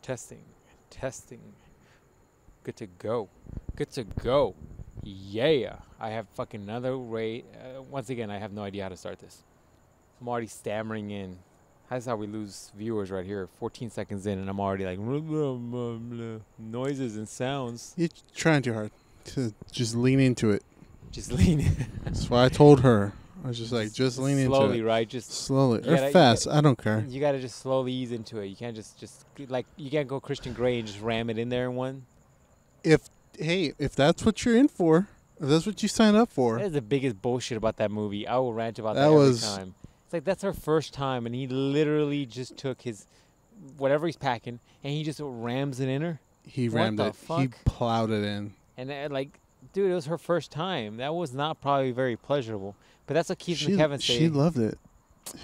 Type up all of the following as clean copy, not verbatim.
Testing. Good to go. Yeah. I have fucking another way. Once again, I have no idea how to start this. I'm already stammering in. That's how we lose viewers right here. 14 seconds in, and I'm already like noises and sounds. You're trying too hard to just lean into it. Just lean in. That's why I told her. I was just like, just lean into it. Slowly, right? Just slowly. Or fast. I don't care. You got to just slowly ease into it. You can't just like, you can't go Christian Grey and just ram it in there in one. If that's what you're in for, if that's what you signed up for. That is the biggest bullshit about that movie. I will rant about that every time. It's like, that's her first time, and he literally just took his, whatever he's packing, and he just rams it in her. He rammed it. Fuck? He plowed it in. And like, dude, it was her first time. That was not probably very pleasurable. But that's what Keith and Kevin say. She loved it.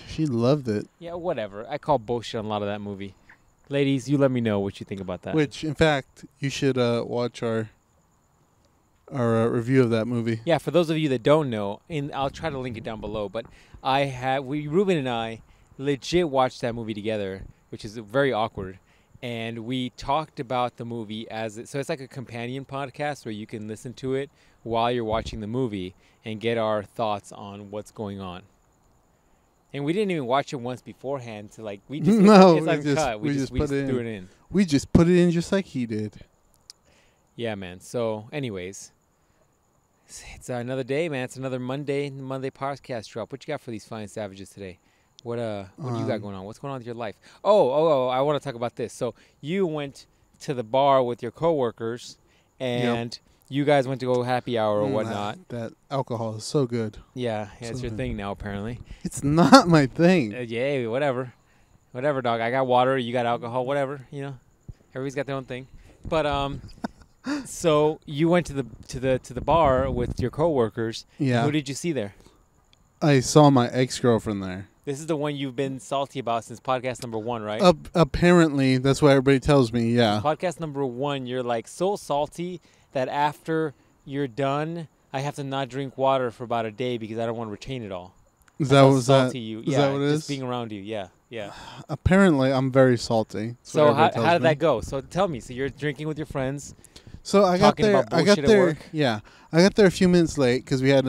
She loved it. Yeah, whatever. I call bullshit on a lot of that movie. Ladies, you let me know what you think about that. Which, in fact, you should watch our review of that movie. Yeah, for those of you that don't know, and I'll try to link it down below, but Ruben and I legit watched that movie together, which is very awkward. And we talked about the movie so it's like a companion podcast where you can listen to it while you're watching the movie and get our thoughts on what's going on. And we didn't even watch it once beforehand to like, we just, we just threw it in. We just put it in just like he did. Yeah, man. So anyways, it's another day, man. It's another Monday podcast drop. What you got for these fine savages today? What do you got going on? What's going on with your life? Oh, I want to talk about this. So you went to the bar with your coworkers, and you guys went to go happy hour or whatnot. That alcohol is so good. Yeah, it's your thing now, apparently. It's not my thing. Yeah, whatever, dog. I got water, you got alcohol, whatever. You know, everybody's got their own thing. But so you went to the bar with your coworkers. Yeah. Who did you see there? I saw my ex-girlfriend there. This is the one you've been salty about since podcast number 1, right? Apparently, that's what everybody tells me, yeah. Podcast number 1, you're like so salty that after you're done, I have to not drink water for about a day because I don't want to retain it all. Is that what that it is? Just being around you, yeah. Apparently, I'm very salty. So how did that go? So tell me. So you're drinking with your friends. So I got there. I got there a few minutes late because we had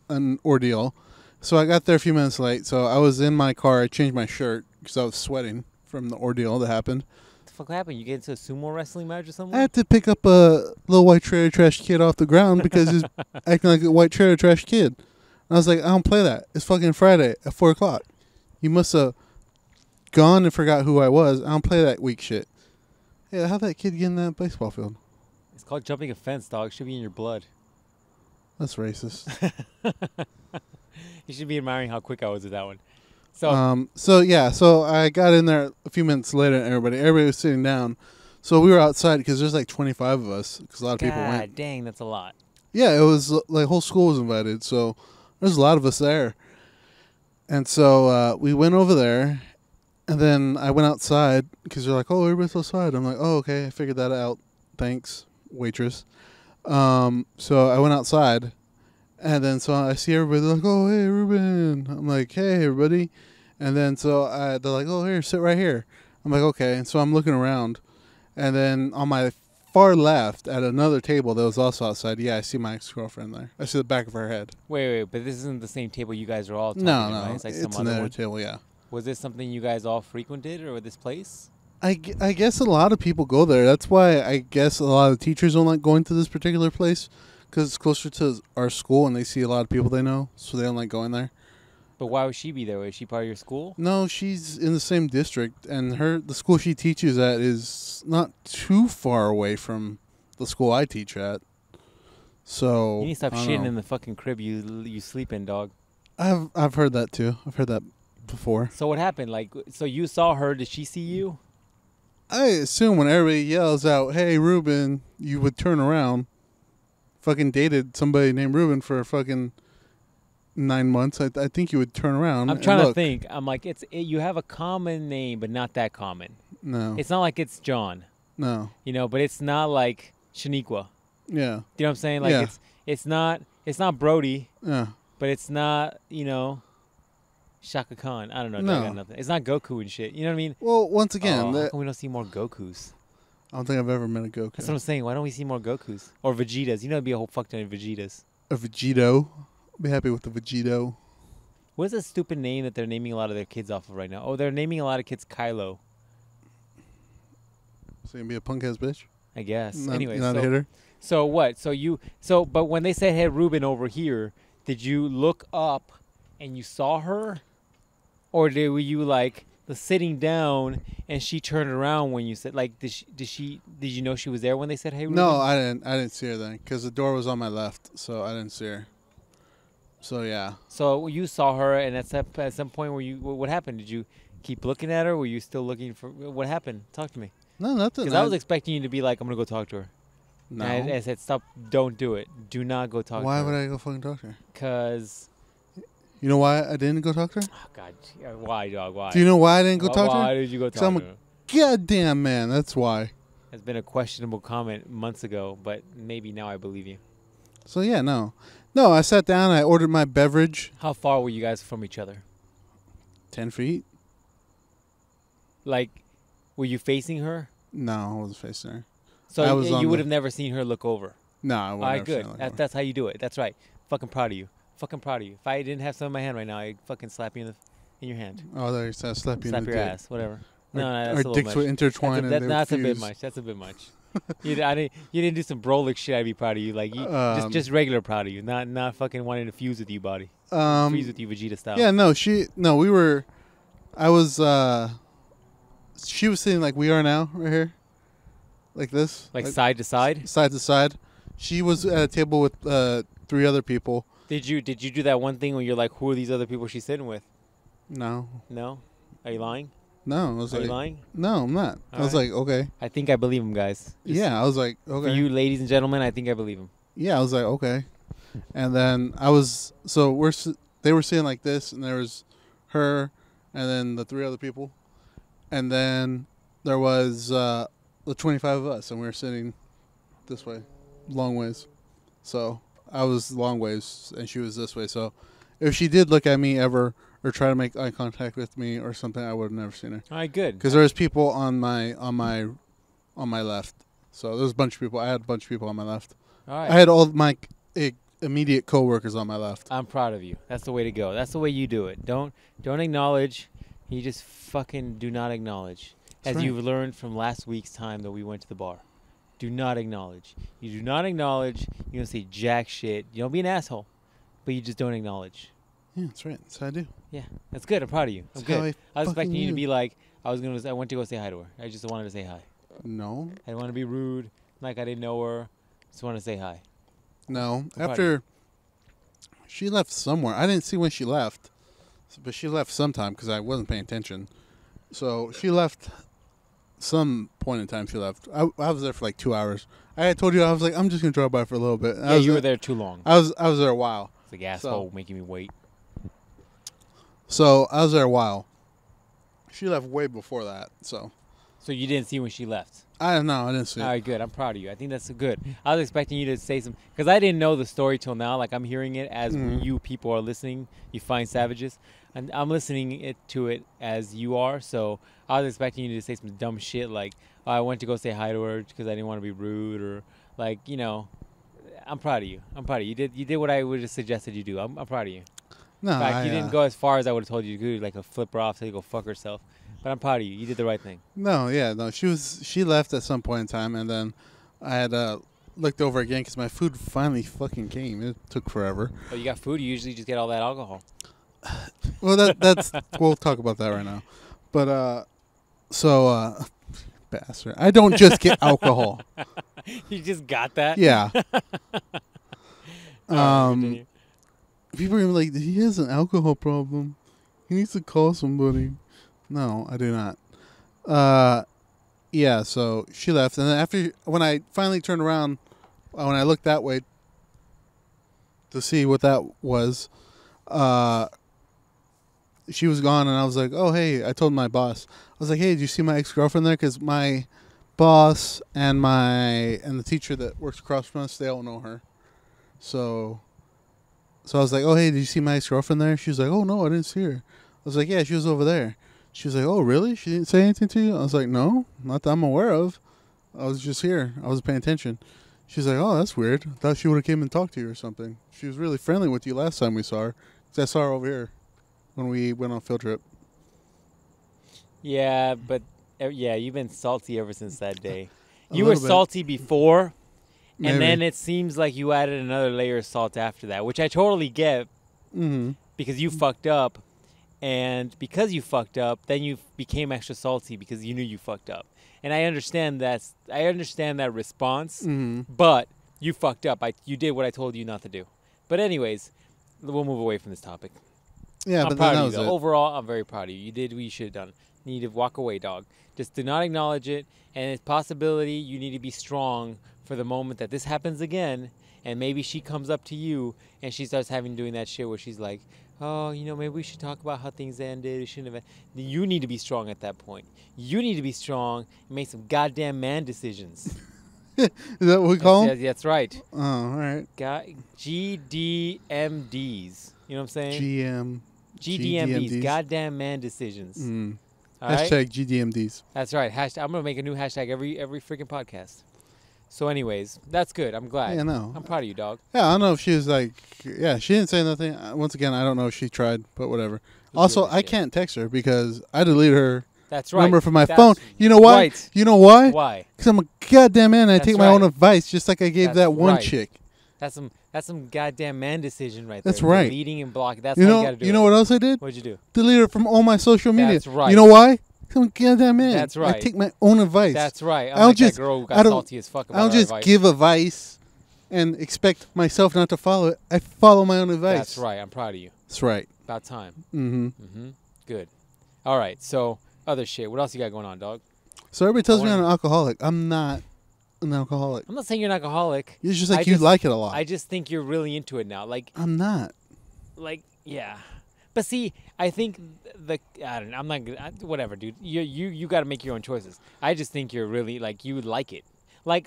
an ordeal. So I got there a few minutes late. So I was in my car. I changed my shirt because I was sweating from the ordeal that happened. What the fuck happened? You get into a sumo wrestling match or something? I had to pick up a little white trailer trash kid off the ground because he's acting like a white trailer trash kid. And I was like, I don't play that. It's fucking Friday at 4 o'clock. You must have gone and forgot who I was. I don't play that weak shit. Yeah, how'd that kid get in that baseball field? It's called jumping a fence, dog. It should be in your blood. That's racist. You should be admiring how quick I was with that one. So I got in there a few minutes later and everybody was sitting down. So we were outside because there's like 25 of us because a lot of people went. God dang, that's a lot. Yeah, it was like whole school was invited. So there's a lot of us there. And so we went over there and then I went outside because they're like, oh, everybody's outside. I'm like, oh, okay. I figured that out. Thanks, waitress. So I went outside. And then so I see everybody, they're like, oh, hey, Ruben. I'm like, hey, everybody. And then so they're like, oh, here, sit right here. I'm like, okay. And so I'm looking around. And then on my far left at another table that was also outside, I see my ex-girlfriend there. I see the back of her head. Wait, but this isn't the same table you guys are all talking No, right? It's like it's another table, yeah. Was this something you guys all frequented or this place? I guess a lot of people go there. That's why I guess a lot of teachers don't like going to this particular place. Because it's closer to our school and they see a lot of people they know, so they don't like going there. But why would she be there? Is she part of your school? No, she's in the same district, and the school she teaches at is not too far away from the school I teach at. So you need to stop shitting in the fucking crib you sleep in, dog. I've heard that too. I've heard that before. So what happened? Like, so you saw her? Did she see you? I assume when everybody yells out, "Hey, Ruben," you would turn around. Fucking dated somebody named Ruben for fucking 9 months. I think you would turn around. I'm trying to think. I'm like, you have a common name, but not that common. No. It's not like it's John. No. You know, but it's not like Shaniqua. Yeah. You know what I'm saying? Like it's not Brody. Yeah. But it's not, you know, Shaka Khan. I don't know. No. I got nothing. It's not Goku and shit. You know what I mean? Well, once again, How come we don't see more Gokus? I don't think I've ever met a Goku. That's what I'm saying. Why don't we see more Gokus or Vegetas? You know, it'd be a whole fuck ton of Vegetas. A Vegito. I'll be happy with the Vegito. What's a stupid name that they're naming a lot of their kids off of right now? Oh, they're naming a lot of kids Kylo. So you gonna be a punk ass bitch? I guess. Not, Anyway, not a hitter. So what? But when they said, "Hey, Ruben over here," did you look up and you saw her, or were you like sitting down and she turned around when you said like did you know she was there when they said, "Hey, Ruben"? No, I didn't see her then because the door was on my left, so I didn't see her. So yeah. So you saw her, and at some point, what happened? Did you keep looking at her? Were you still looking for what happened? Talk to me. No, nothing. Because I was expecting you to be like, "I'm gonna go talk to her." No. And I said, "Stop! Don't do it. Do not go talk to her." Why would I go fucking talk to her? Because. You know why I didn't go talk to her? Oh, God. Why, dog? Why? Do you know why I didn't go talk to her? Why did you go talk I'm to her? Goddamn man, that's why. It's been a questionable comment months ago, but maybe now I believe you. So yeah, no. I sat down, I ordered my beverage. How far were you guys from each other? 10 feet? Like, were you facing her? No, I wasn't facing her. So you would have never seen her look over? No, I wouldn't. All right, good. That's how you do it. That's right. Fucking proud of you. Fucking proud of you. If I didn't have some in my hand right now, I'd fucking slap you in your hand. Oh, there you slap you slap in the your dick. ass, whatever. No, that's a our little dicks much. would intertwine That's a bit fuse. much. That's a bit much. You didn't do some Brolic shit. I'd be proud of you. Like just regular proud of you. Not fucking wanting to fuse with you, buddy. Fuse with you, Vegeta style. Yeah, we were. I was. She was sitting like we are now, right here, like this, like side to side. Side to side. She was at a table with 3 other people. Did you do that one thing where you're like, who are these other people she's sitting with? No. No? Are you lying? No, I was Are like, you lying? No, I'm not. All I was right. like, okay. I think I believe him, guys. Yeah, I was like, okay. For you, ladies and gentlemen, I think I believe him. Yeah, I was like, okay. And then they were sitting like this, and there was her, and then the 3 other people, and then there was the 25 of us, and we were sitting this way, long ways. So I was long ways, and she was this way. So if she did look at me ever or try to make eye contact with me or something, I would have never seen her. All right, good. Because there was people on my left. So there was a bunch of people. I had a bunch of people on my left. All right. I had all my immediate coworkers on my left. I'm proud of you. That's the way to go. That's the way you do it. Don't acknowledge. You just fucking do not acknowledge. That's As right. you've learned from last week's time that we went to the bar. Do not acknowledge. You do not acknowledge. You don't say jack shit. You don't be an asshole. But you just don't acknowledge. Yeah, that's right. That's how I do. Yeah, that's good. I'm proud of you. I'm That's how good. I was expecting you to do. be like, I went to go say hi to her. I just wanted to say hi. No. I didn't want to be rude, like I didn't know her. Just wanted to say hi. No. proud of After she left somewhere. I didn't see when she left. But she left sometime because I wasn't paying attention. So she left some point in time she left. I was there for like 2 hours. I had told you I was like, I'm just going to drop by for a little bit. Yeah, you were there too long. I was there a while. It's like asshole making me wait. So I was there a while. She left way before that. So you didn't see when she left. I don't know. I didn't see it. All right, good. I'm proud of you. I think that's good. I was expecting you to say some, because I didn't know the story till now. Like I'm hearing it as you people are listening. You fine savages, and I'm listening to it as you are. So I was expecting you to say some dumb shit like, oh, I went to go say hi to her because I didn't want to be rude, or like, you know. I'm proud of you. I'm proud of you. You did what I would have suggested you do. I'm proud of you. No, In fact, you didn't go as far as I would have told you to do, like a flip her off so you go fuck herself. But I'm proud of you. You did the right thing. No, yeah, no. She left at some point in time, and then I had looked over again because my food finally fucking came. It took forever. Oh, you got food? You usually just get all that alcohol. Well, that's we'll talk about that right now. But bastard, I don't just get alcohol. You just got that? Yeah. Continue. People are like, he has an alcohol problem. He needs to call somebody. No, I do not. Yeah, so she left. And then when I finally turned around, when I looked that way to see what that was, she was gone. And I was like, oh, hey, I told my boss. I was like, hey, did you see my ex-girlfriend there? Because my boss and the teacher that works across from us, they all know her. So I was like, oh, hey, did you see my ex-girlfriend there? She was like, oh, no, I didn't see her. was like, yeah, she was over there. She was like, oh, really? She didn't say anything to you? I was like, no, not that I'm aware of. I was just here. I was paying attention. She's like, oh, that's weird. I thought she would have came and talked to you or something. She was really friendly with you last time we saw her. 'Cause I saw her over here when we went on a field trip. Yeah, but yeah, you've been salty ever since that day. A You were little bit. salty before, Maybe. and then it seems like you added another layer of salt after that, which I totally get Mm-hmm. because you fucked up. And because you fucked up, then you became extra salty because you knew you fucked up. And I understand that response, Mm-hmm. but you fucked up. You did what I told you not to do. But anyways, we'll move away from this topic. Yeah, I'm but proud then that of was you, it. though. Overall, I'm very proud of you. You did what you should have done. You need to walk away, dog. Just do not acknowledge it. And it's possibility you need to be strong for the moment that this happens again. And maybe she comes up to you and she starts doing that shit where she's like, oh, maybe we should talk about how things ended. We shouldn't have. You need to be strong at that point. You need to be strong and make some goddamn man decisions. Is that what we call them? That's right. Oh, all right. GDMDs. You know what I'm saying? GDMDs. Goddamn man decisions. Mm. All right? Hashtag GDMDs. That's right. I'm gonna make a new hashtag every freaking podcast. So, anyways, that's good. I'm glad. Yeah, no. I'm proud of you, dog. Yeah, I don't know if she was like, yeah, she didn't say nothing. Once again, I don't know if she tried, but whatever. Also, I can't text her because I deleted her That's right. number from my That's phone. You know why? Right. You know why? Why? Because I'm a goddamn man and I That's take my own right. advice just like I gave That's that one right. chick. That's some goddamn man decision right That's there. right. Deleting and blocking. That's You how know, you gotta do you it. know what else I did? What'd you do? Delete her from all my social media. That's right. You know why? 'Cause I'm a goddamn man. That's right. I take my own advice. That's right. I don't Like just- that girl who I got don't- salty as fuck about I don't our just advice. give advice and expect myself not to follow it. I follow my own advice. That's right. I'm proud of you. That's right. About time. Mm-hmm. Mm-hmm. Good. All right. So, other shit. What else you got going on, dog? So everybody tells me I I'm wanna- an alcoholic. I'm not an alcoholic. I'm not saying you're an alcoholic. It's just like I you just- like it a lot. I just think you're really into it now. I'm not. Yeah. But see, I think I don't know. I'm not gonna, whatever, dude. You got to make your own choices. I just think you're really you would like it. We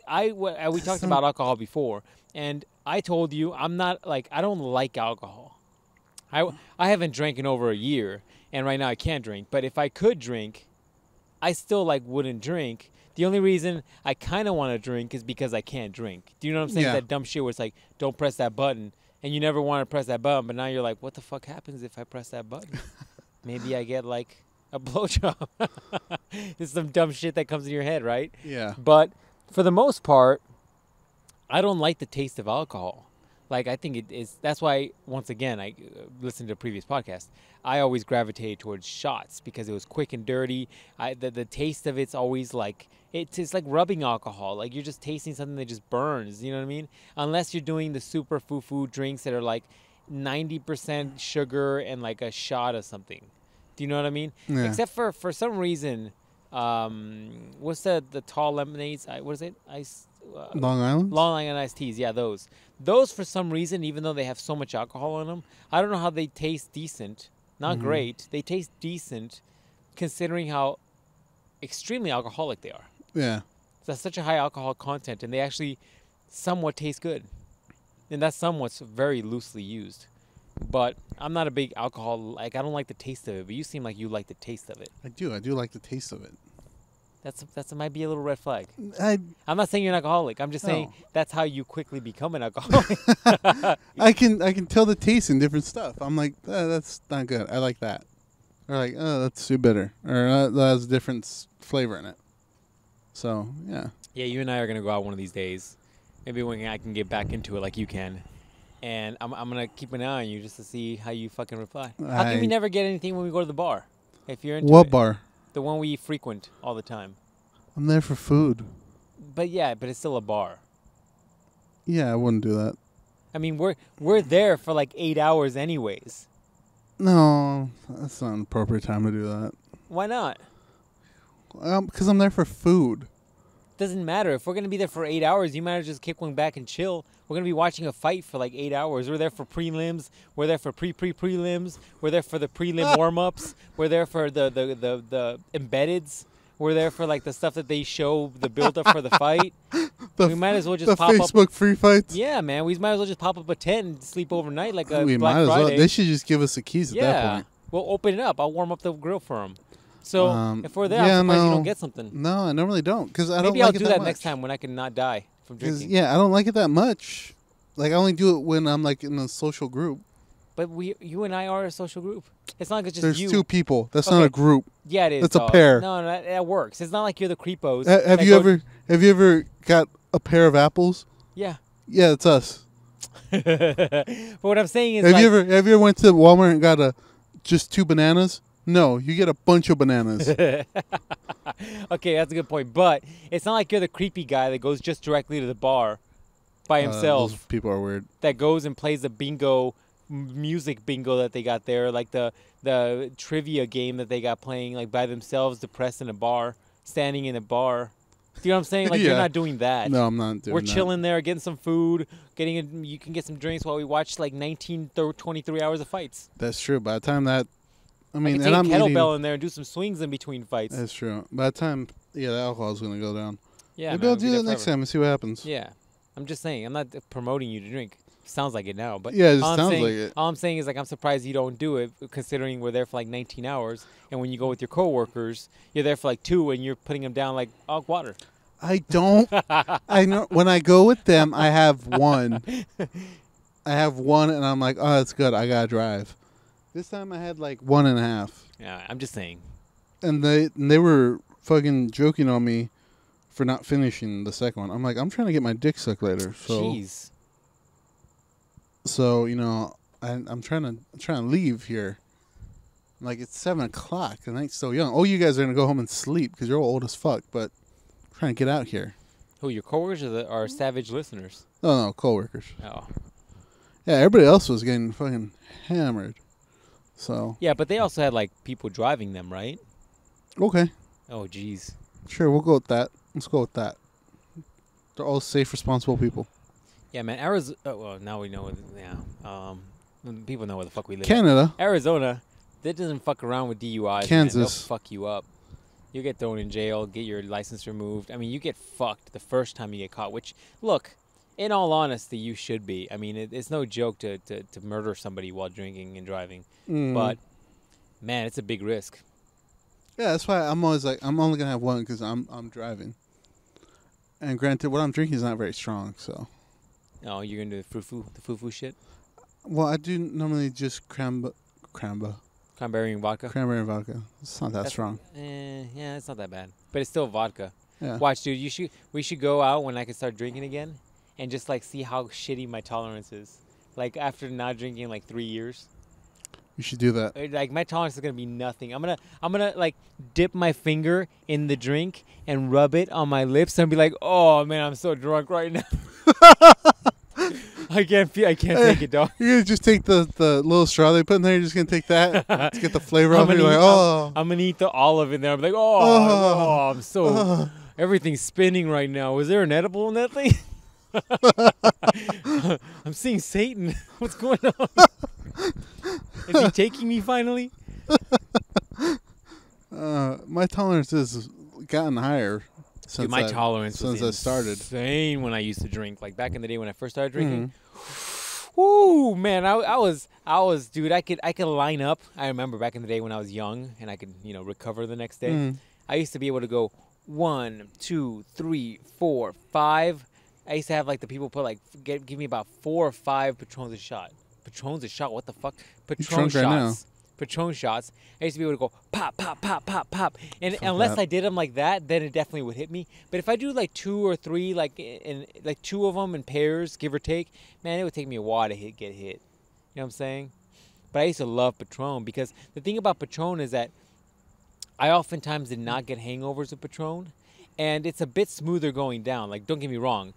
talked about alcohol before, and I told you I'm not I don't like alcohol. I haven't drank in over a year, and right now I can't drink. But if I could drink, I still wouldn't drink. The only reason I kind of want to drink is because I can't drink. Do you know what I'm saying? Yeah. That dumb shit where it's don't press that button. And you never want to press that button, but now you're like, what the fuck happens if I press that button? Maybe I get a blowjob. It's some dumb shit that comes in your head, right? Yeah. But for the most part, I don't like the taste of alcohol. I think it is. That's why, once again, I listened to a previous podcast. I always gravitated towards shots because it was quick and dirty. The taste of it's always it's like rubbing alcohol. You're just tasting something that just burns. You know what I mean? Unless you're doing the super foo drinks that are 90% sugar and a shot of something. Do you know what I mean? Yeah. Except for some reason, what's the tall lemonades? What is it? Long Island? Long Island iced teas, yeah, those. Those, for some reason, even though they have so much alcohol in them, I don't know how they taste decent. Not great. They taste decent considering how extremely alcoholic they are. Yeah. That's such a high alcohol content, and they actually somewhat taste good. And that's somewhat's very loosely used. But I'm not a big alcohol, I don't like the taste of it, but you seem like you like the taste of it. I do like the taste of it. That might be a little red flag. I I'm not saying you're an alcoholic. I'm just saying No. that's how you quickly become an alcoholic. I can tell the taste in different stuff. I'm like, that's not good. I like that. Or oh, that's too bitter. Or that has a different flavor in it. So, yeah. Yeah, you and I are going to go out one of these days. Maybe when I can get back into it like you can. And I'm going to keep an eye on you just to see how you fucking reply. How come we never get anything when we go to the bar? If you're into What it? bar? The one we frequent all the time. I'm there for food. But it's still a bar. Yeah, I wouldn't do that. I mean, we're there for 8 hours anyways. No, that's not an appropriate time to do that. Why not? Because I'm there for food. Doesn't matter. If we're going to be there for 8 hours, you might as well just kick one back and chill. We're going to be watching a fight for 8 hours. We're there for prelims. We're there for prelims. We're there for the prelim warm-ups. We're there for the embeddeds. We're there for the stuff that they show, the build-up for the fight. We might as well just the pop Facebook up. free fights. Yeah, man. We might as well just pop up a tent and sleep overnight like a We Black might as Friday. well. They should just give us the keys at that point. We'll open it up. I'll warm up the grill for them. So if we're there, yeah, I'm surprised you no. don't get something. No, I normally don't because I don't Maybe like I'll it do that that much. next time when I can not die from drinking. Yeah, I don't like it that much. Like I only do it when I'm like in a social group. But you and I are a social group. It's not like it's just There's you. 2 people. That's not a group. Yeah, it is. That's a pair. No, that works. It's not like you're the creepos. Have you ever got a pair of apples? Yeah. Yeah, it's us. But what I'm saying is, Have you ever went to Walmart and got just 2 bananas? No, you get a bunch of bananas. Okay, that's a good point. But it's not like you're the creepy guy that goes just directly to the bar by himself. Those people are weird. That goes and plays the music bingo that they got there, like the trivia game that they got playing, like by themselves, depressed in a bar, standing in a bar. Do you know what I'm saying? Like you're not doing that. No, I'm not doing that. We're chilling there, getting some food, you can get some drinks while we watch like 23 hours of fights. That's true. By the time that, I mean, I can take kettlebell in there and do some swings in between fights. That's true. By the time, the alcohol's gonna go down. Yeah, maybe I'll do that next time and see what happens. Yeah, I'm just saying. I'm not promoting you to drink. Sounds like it now, but yeah, it sounds like it. All I'm saying is like I'm surprised you don't do it, considering we're there for like 19 hours, and when you go with your coworkers, you're there for like 2, and you're putting them down like water. I don't. I know when I go with them, I have 1. I have 1, and I'm like, oh, that's good. I gotta drive. This time I had like 1.5. Yeah, I'm just saying. And they were fucking joking on me for not finishing the second one. I'm like, I'm trying to get my dick sucked later. So, jeez. So I'm trying to leave here. Like it's 7:00. The night's so young. Oh, you guys are gonna go home and sleep because you're all old as fuck. But I'm trying to get out here. Who, your coworkers or our savage listeners? No, coworkers. Oh. Yeah, everybody else was getting fucking hammered. So. Yeah, but they also had like people driving them, right? Okay. Oh, jeez. Sure, we'll go with that. Let's go with that. They're all safe, responsible people. Yeah, man. Arizona. Oh, well, now we know. People know where the fuck we live. Canada. Arizona. That doesn't fuck around with DUIs. Kansas. Man. They'll fuck you up. You get thrown in jail, get your license removed. I mean, you get fucked the first time you get caught. Which, look, in all honesty, you should be. I mean, it's no joke to murder somebody while drinking and driving. But, man, it's a big risk. Yeah, that's why I'm always like, I'm only gonna have 1 because I'm driving. And granted, what I'm drinking is not very strong, so. Oh, you're gonna do the foo-foo shit? Well, I do normally just cranberry and vodka? Cranberry and vodka. It's not that strong. Yeah, it's not that bad. But it's still vodka. Yeah. Watch, dude, we should go out when I can start drinking again and just, like, see how shitty my tolerance is. Like, after not drinking, like, 3 years. You should do that. Like, my tolerance is going to be nothing. I'm gonna like, dip my finger in the drink and rub it on my lips and be like, oh, man, I'm so drunk right now. I can't take it, dog. You're going to just take the little straw they put in there. You're just going to take that to get the flavor off. You're like, oh. I'm going to eat the olive in there. I'm like, oh, I'm so... Everything's spinning right now. Was there an edible in that thing? I'm seeing Satan. What's going on? Is he taking me finally? My tolerance has gotten higher since Dude, my tolerance was I started. Insane when I used to drink. Like back in the day when I first started drinking. Woo, man, I was, dude. I could line up. I remember back in the day when I was young and I could, recover the next day. I used to be able to go 1, 2, 3, 4, 5. I used to have like the people put like give me about 4 or 5 Patrons a shot. Patrons a shot? What the fuck? Patron shots. Right Patron shots. I used to be able to go pop, pop, pop, pop, pop. And unless I did them like that, then it definitely would hit me. But if I do like 2 or 3, like 2 of them in pairs, give or take, man, it would take me a while to get hit. You know what I'm saying? But I used to love Patron because the thing about Patron is that I oftentimes did not get hangovers with Patron, and it's a bit smoother going down. Like, don't get me wrong,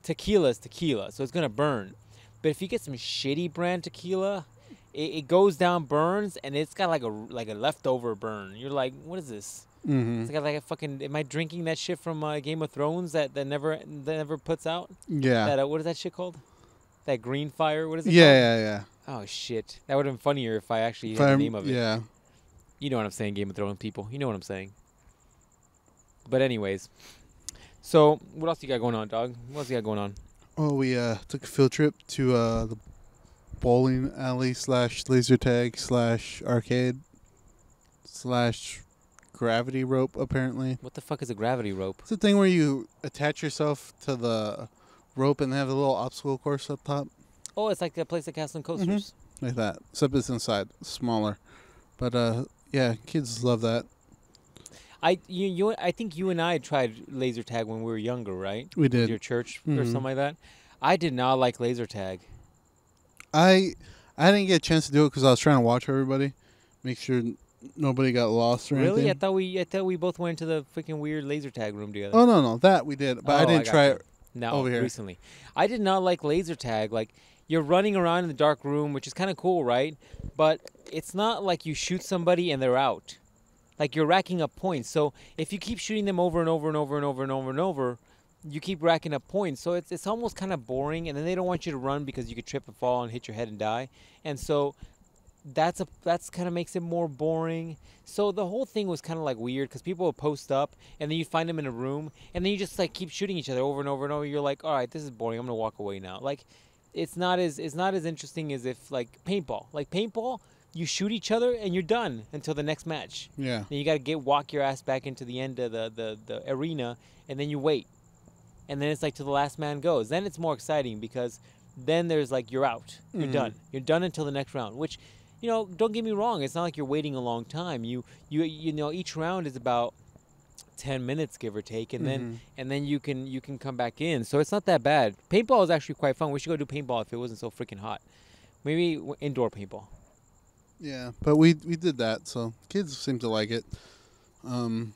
tequila is tequila, so it's gonna burn. But if you get some shitty brand tequila, it goes down, burns, and it's got like a leftover burn. You're like, what is this? It's got like a fucking. Am I drinking that shit from Game of Thrones that never puts out? Yeah. What is that shit called? That green fire? What is it? Yeah. Oh shit! That would have been funnier if I actually had the name of it. Yeah. You know what I'm saying, Game of Thrones people. You know what I'm saying. But anyways, so what else you got going on, dog? What else you got going on? Oh, we took a field trip to bowling alley / laser tag / arcade / gravity rope, apparently. What the fuck is a gravity rope? It's a thing where you attach yourself to the rope and they have a little obstacle course up top. Oh, it's like a place at Castle and Coasters. Like that. Except it's inside. Smaller. But, yeah, kids love that. I think you and I tried laser tag when we were younger, right? We did. With your church or something like that. I did not like laser tag. I didn't get a chance to do it because I was trying to watch everybody. Make sure nobody got lost or anything. Really? I thought we both went to the freaking weird laser tag room together. Oh, no. That we did. But I didn't try it over here. Recently. I did not like laser tag. Like, you're running around in the dark room, which is kind of cool, right? But it's not like you shoot somebody and they're out. Like, you're racking up points. So if you keep shooting them over and over and over and over and over and over, you keep racking up points. So it's almost kind of boring. And then they don't want you to run because you could trip and fall and hit your head and die. And so that's kind of makes it more boring. So the whole thing was kind of like weird because people would post up and then you find them in a room and then you just like keep shooting each other over and over and over. You're like, all right, this is boring. I'm gonna walk away now. Like, it's not as interesting as if like paintball. Like paintball, you shoot each other and you're done until the next match. Yeah. Then you gotta walk your ass back into the end of the arena and then you wait. And then it's like till the last man goes. Then it's more exciting because then there's like you're out. You're done. You're done until the next round. Which, you know, don't get me wrong. It's not like you're waiting a long time. You know, each round is about 10 minutes, give or take, and then you can come back in. So it's not that bad. Paintball is actually quite fun. We should go do paintball if it wasn't so freaking hot. Maybe indoor paintball. Yeah, but we did that, so kids seem to like it. And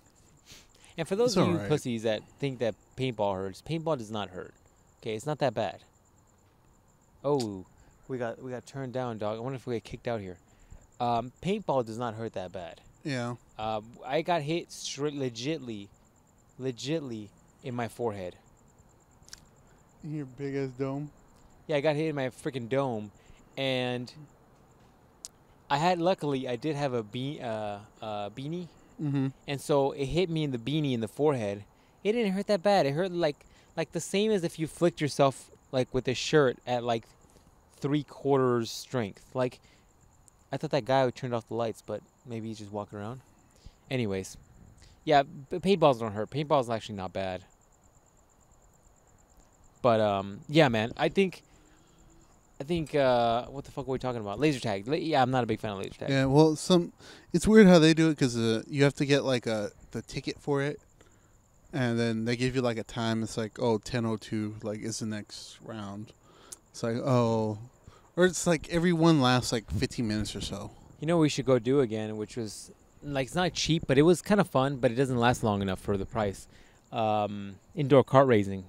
for those of you pussies that think that paintball hurts, paintball does not hurt. Okay, it's not that bad. Oh, we got turned down, dog. I wonder if we get kicked out here. Paintball does not hurt that bad. Yeah. I got hit legitly in my forehead. In your big ass dome? Yeah, I got hit in my freaking dome, and luckily I did have a beanie, and so it hit me in the beanie in the forehead. It didn't hurt that bad. It hurt like the same as if you flicked yourself like with a shirt at like 3/4 strength. Like, I thought that guy would turn off the lights, but maybe he's just walking around. Anyways, yeah, paintballs don't hurt. Paintball's actually not bad. But yeah, man, I think what the fuck were we talking about? Laser tag. Yeah, I'm not a big fan of laser tag. Yeah, well, it's weird how they do it because you have to get like the ticket for it, and then they give you like a time. It's like 10:02, like is the next round. It's like or it's like every one lasts like 15 minutes or so. You know what we should go do again, which was like it's not cheap, but it was kind of fun, but it doesn't last long enough for the price. Indoor kart racing.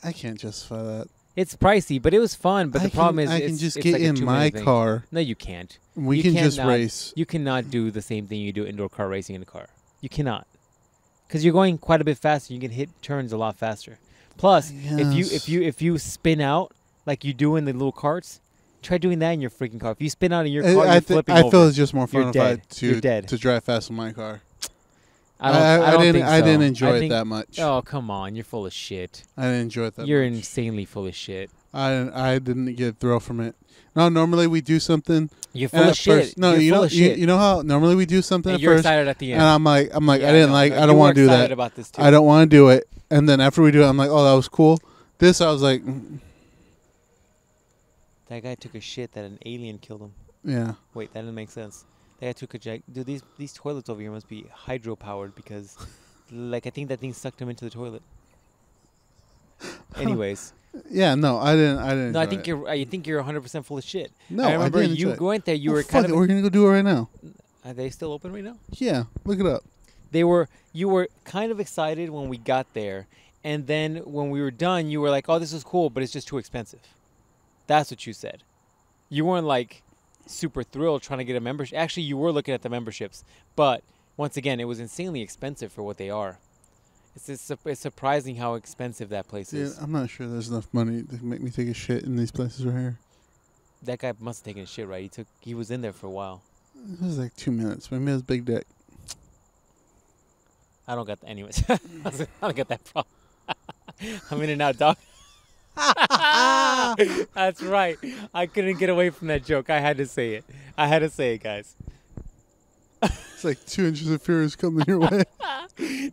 I can't justify that. It's pricey, but it was fun. But the problem is, I can just get like in my car. No, you can't. We can just race. You cannot do the same thing you do indoor car racing in a car. You cannot, because you're going quite a bit faster. You can hit turns a lot faster. Plus, if you spin out like you do in the little carts, try doing that in your freaking car. If you spin out in your car, you're flipping over. I feel it's just more fun to drive fast in my car. I didn't enjoy it that much. Oh, come on. You're full of shit. I didn't enjoy it that much. You're insanely full of shit. I didn't get a thrill from it. No, normally we do something. You're full of shit. No, you know how normally we do something and at you're first. excited at the end. And I'm like, I don't want to do that. About this too. I don't want to do it. And then after we do it, I'm like, oh, that was cool. This, I was like. That guy took a shit that an alien killed him. Yeah. Wait, that doesn't make sense. That guy took a dude, these toilets over here must be hydro powered because, like, I think that thing sucked him into the toilet. Anyways. Yeah, no, I didn't. No, I think you're 100% full of shit. No, I remember didn't you went there. You were kind of. We're gonna go do it right now. Are they still open right now? Yeah, look it up. You were kind of excited when we got there, and then when we were done, you were like, "Oh, this is cool, but it's just too expensive." That's what you said. You weren't like super thrilled trying to get a membership. Actually, you were looking at the memberships, but once again, it was insanely expensive for what they are. It's surprising how expensive that place is. I'm not sure there's enough money to make me take a shit in these places right here. That guy must have taken a shit, right? He was in there for a while. It was like 2 minutes. Maybe it was big dick. I don't got anyways. I don't get that problem. I'm in and out, dog. That's right. I couldn't get away from that joke. I had to say it. I had to say it, guys. It's like 2 inches of fear is coming your way.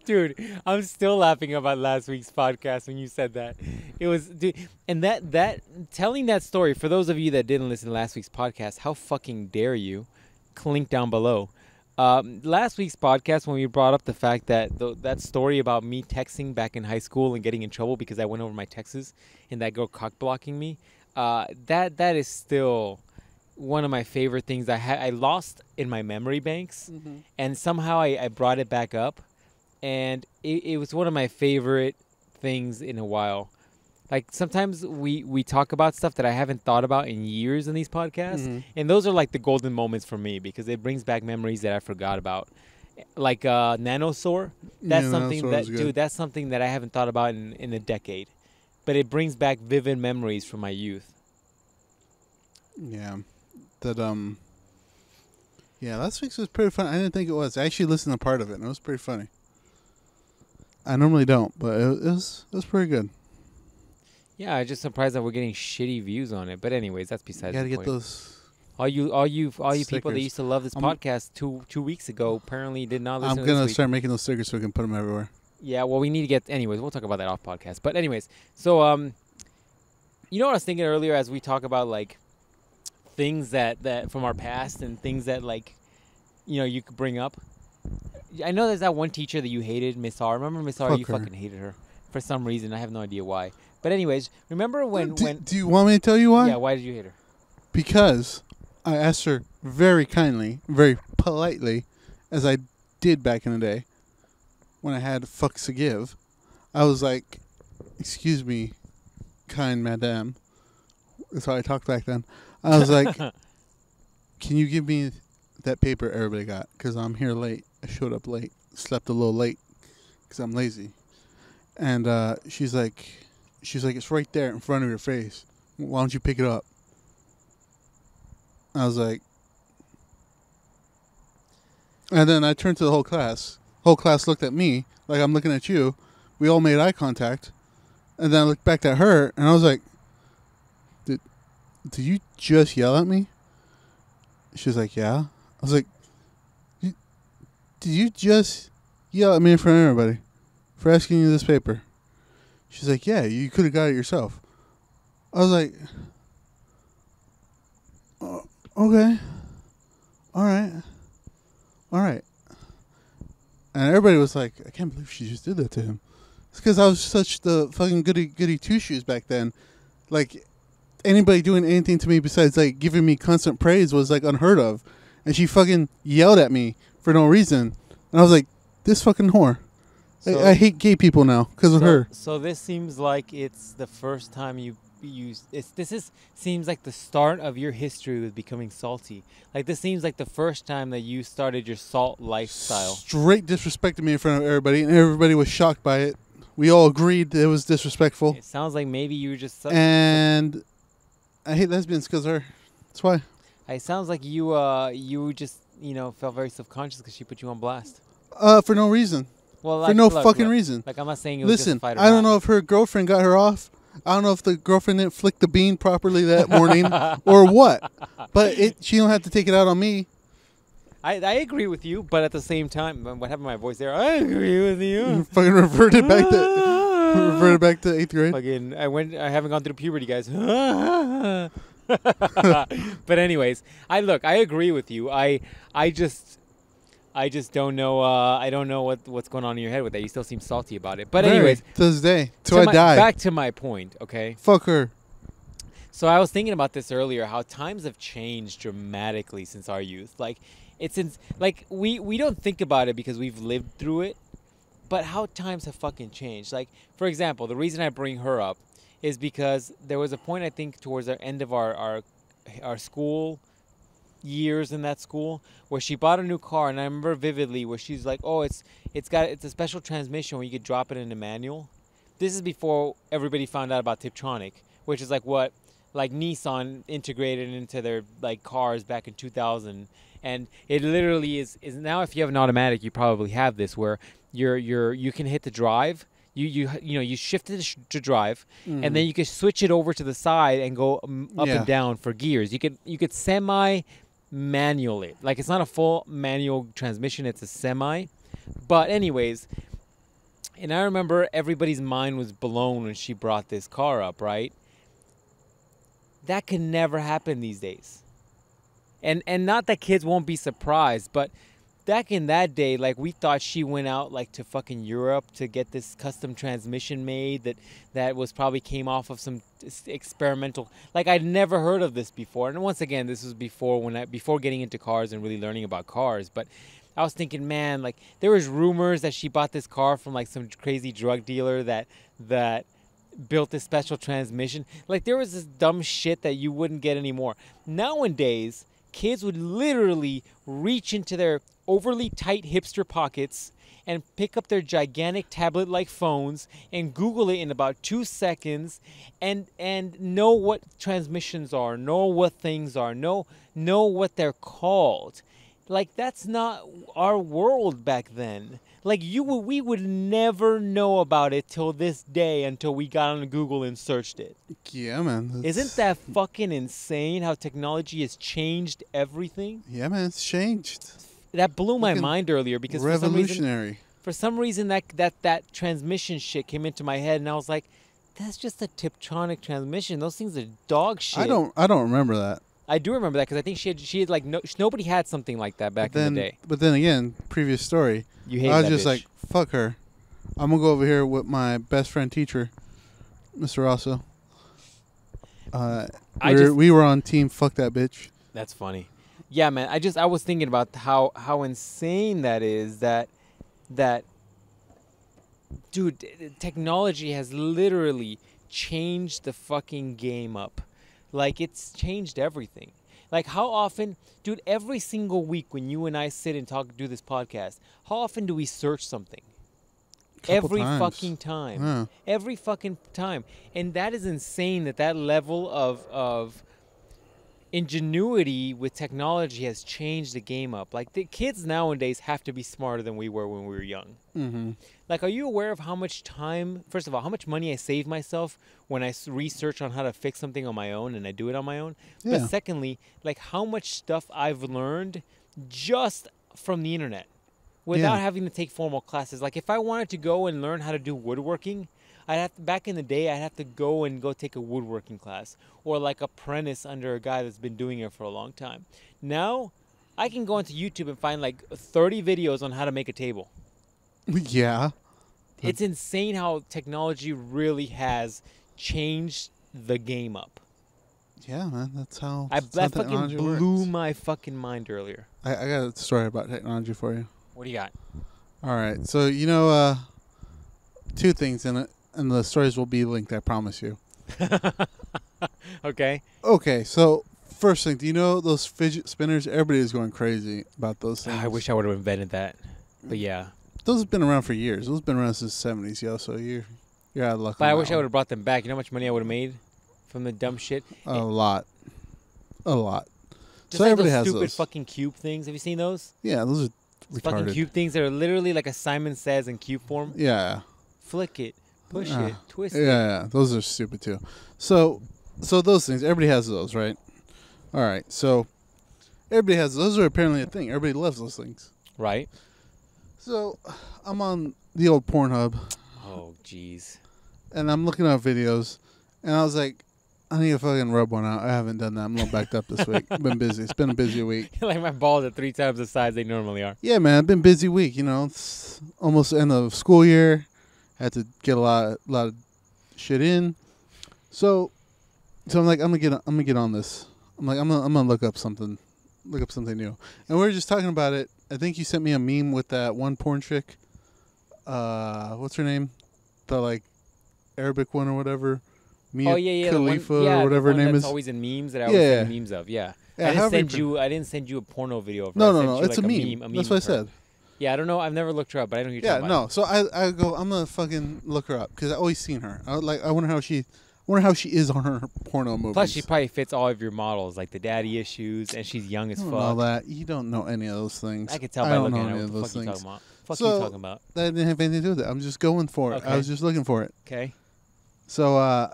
Dude, I'm still laughing about last week's podcast when you said that. It was, dude, and that telling that story, for those of you that didn't listen to last week's podcast, how fucking dare you? Link down below. Last week's podcast, when we brought up the fact that that story about me texting back in high school and getting in trouble because I went over my texts and that girl cock blocking me, that is still one of my favorite things I lost in my memory banks, and somehow I brought it back up, and it was one of my favorite things in a while. Like, sometimes we talk about stuff that I haven't thought about in years in these podcasts, and those are like the golden moments for me because it brings back memories that I forgot about. Like Nanosaur, that's something that, dude, that's something that I haven't thought about in a decade, but it brings back vivid memories from my youth. Yeah. Last week's was pretty fun. I didn't think it was. I actually listened to part of it, and it was pretty funny. I normally don't, but it was pretty good. Yeah, I'm just surprised that we're getting shitty views on it. But anyways, that's besides the point. You gotta get those. All you people that used to love this podcast two weeks ago apparently did not listen. I'm gonna start making those stickers so we can put them everywhere. Yeah, well, we need to get. Anyways, we'll talk about that off podcast. But anyways, so you know what I was thinking earlier as we talk about like things that from our past and things that like, you know, you could bring up. I know there's that one teacher that you hated, Miss R. Remember Miss R? You fucking hated her for some reason. I have no idea why. But anyways, remember when do you want me to tell you why? Yeah, why did you hate her? Because I asked her very kindly, very politely, as I did back in the day when I had fucks to give. I was like, "Excuse me, kind madame." That's how I talked back then. I was like, "Can you give me that paper everybody got? Because I'm here late. I showed up late. Slept a little late because I'm lazy." And she's like, "It's right there in front of your face. Why don't you pick it up?" I was like, and then I turned to the whole class. Whole class looked at me like I'm looking at you. We all made eye contact. And then I looked back at her, and I was like, Did you just yell at me? She was like, yeah. I was like, did you just yell at me in front of everybody for asking you this paper? She's like, yeah, you could have got it yourself. I was like, okay. All right. And everybody was like, I can't believe she just did that to him. It's because I was such the fucking goody two-shoes back then. Like, anybody doing anything to me besides, like, giving me constant praise was, like, unheard of. And she fucking yelled at me for no reason. And I was like, this fucking whore. So, I hate gay people now because of her. So this seems like it's the first time seems like the start of your history with becoming salty. Like, this seems like the first time that you started your salt lifestyle. Straight disrespected me in front of everybody, and everybody was shocked by it. We all agreed it was disrespectful. It sounds like maybe you were just... And I hate lesbians because of her. That's why. It sounds like you just, felt very self-conscious because she put you on blast. For no reason. Well, for no fucking reason. Like, I'm not saying it was justified or I don't know if her girlfriend got her off. I don't know if the girlfriend didn't flick the bean properly that morning or what. But she don't have to take it out on me. I agree with you, but at the same time, what happened to my voice there? I agree with you. Fucking reverted back to 8th grade. Fucking, I haven't gone through puberty, guys. But anyways, I agree with you. I just don't know. I don't know what's going on in your head with that. You still seem salty about it. But anyways, to this day, till I die. Back to my point, okay? Fuck her. So I was thinking about this earlier. How times have changed dramatically since our youth. Like, we don't think about it because we've lived through it. But how times have fucking changed. Like, for example, the reason I bring her up is because there was a point, I think, towards the end of our school years in that school where she bought a new car, and I remember vividly where she's like, oh, it's a special transmission where you could drop it in a manual. This is before everybody found out about Tiptronic, which is like what Nissan integrated into their like cars back in 2000. And it literally is now, if you have an automatic, you probably have this, where you can hit the drive, You shift it to drive, Mm-hmm. and then you could switch it over to the side and go up Yeah. and down for gears. You could semi manual it. Like, it's not a full manual transmission, it's a semi. But anyways, and I remember everybody's mind was blown when she brought this car up, right? That could never happen these days. And not that kids won't be surprised, but back in that day, like, we thought she went out like to fucking Europe to get this custom transmission made that was probably came off of some experimental. Like, I'd never heard of this before. And once again, this was before getting into cars and really learning about cars. But I was thinking, man, like, there was rumors that she bought this car from like some crazy drug dealer that built this special transmission. Like, there was this dumb shit that you wouldn't get anymore. Nowadays, kids would literally reach into their overly tight hipster pockets and pick up their gigantic tablet-like phones and Google it in about 2 seconds and know what transmissions are, know what things are, know what they're called. Like, that's not our world back then. Like, we would never know about it till this day until we got on Google and searched it. Yeah, man. Isn't that fucking insane how technology has changed everything? Yeah, man. It's changed. That blew my mind earlier because revolutionary. For some reason that transmission shit came into my head, and I was like, that's just a Tiptronic transmission. Those things are dog shit. I don't remember that. I do remember that because I think she had like nobody had something like that back in the day. But then again, previous story. You hated I was that just bitch. like, fuck her. I'm gonna go over here with my best friend teacher, Mr. Rosso. We were on team fuck that bitch. That's funny. Yeah, man. I was thinking about how insane that is. That dude, technology has literally changed the fucking game up. Like, it's changed everything. Like, how often, dude, every single week when you and I sit and do this podcast, how often do we search something? Every times. fucking time. Yeah. Every fucking time. And that is insane that level of ingenuity with technology has changed the game up. Like, the kids nowadays have to be smarter than we were when we were young. Mm-hmm. Like, are you aware of how much time, first of all, how much money I save myself when I research on how to fix something on my own and I do it on my own? Yeah. But secondly, like, how much stuff I've learned just from the internet without having to take formal classes. Like, if I wanted to go and learn how to do woodworking, back in the day, I'd have to go take a woodworking class or like apprentice under a guy that's been doing it for a long time. Now, I can go into YouTube and find like 30 videos on how to make a table. Yeah. It's insane how technology really has changed the game up. Yeah, man. That's how That fucking technology blew works. my fucking mind earlier. I got a story about technology for you. What do you got? All right. So, two things in it, and the stories will be linked, I promise you. Okay. Okay, so first thing, do you know those fidget spinners? Everybody is going crazy about those things. I wish I would have invented that. But yeah. Those have been around for years. Those have been around since the 70s, yo, so you're out of luck. But I wish I would have brought them back. You know how much money I would have made from the dumb shit? A lot. Just So like everybody those has stupid those. fucking cube things. Have you seen those? Yeah, those are Fucking retarded. cube things that are literally like a Simon Says in cube form. Yeah. Flick it, push Yeah. it, twist Yeah, those are stupid too. So those things, everybody has those, right? All right, so everybody has those. Are apparently a thing. Everybody loves those things. it. Right? So I'm on the old Pornhub, Oh, jeez. and I'm looking at videos, and I was like, I need to fucking rub one out. I haven't done that. I'm a little backed up this week. Been busy. It's been a busy week. Like, my balls are 3 times the size they normally are. Yeah, man, I've been busy week. It's almost the end of school year. Had to get a lot of shit in. So I'm like, I'm gonna get on this. I'm like, I'm gonna look up something new. And we were just talking about it. I think you sent me a meme with that one porn chick. What's her name? The like Arabic one or whatever. Mia Khalifa or whatever her name is. Always in memes that I always send memes of. Yeah. Yeah, I didn't send you a porno video of her. No. I It's sent a you, like, meme. a That's what I of her. said. Yeah, I don't know. I've never looked her up, but I don't know who you're Yeah, talking about. no. So I go, I'm gonna fucking look her up because I always seen her. I wonder how she is on her porno movies. Plus, she probably fits all of your models, like the daddy issues, and she's young as I don't fuck. know that. You don't know any of those things. I could tell I by don't looking know at her any what of the those fuck you're things. talking about. Fuck you talking about? That didn't have anything to do with it. I'm just going for it. Okay. I was just looking for it. Okay. So I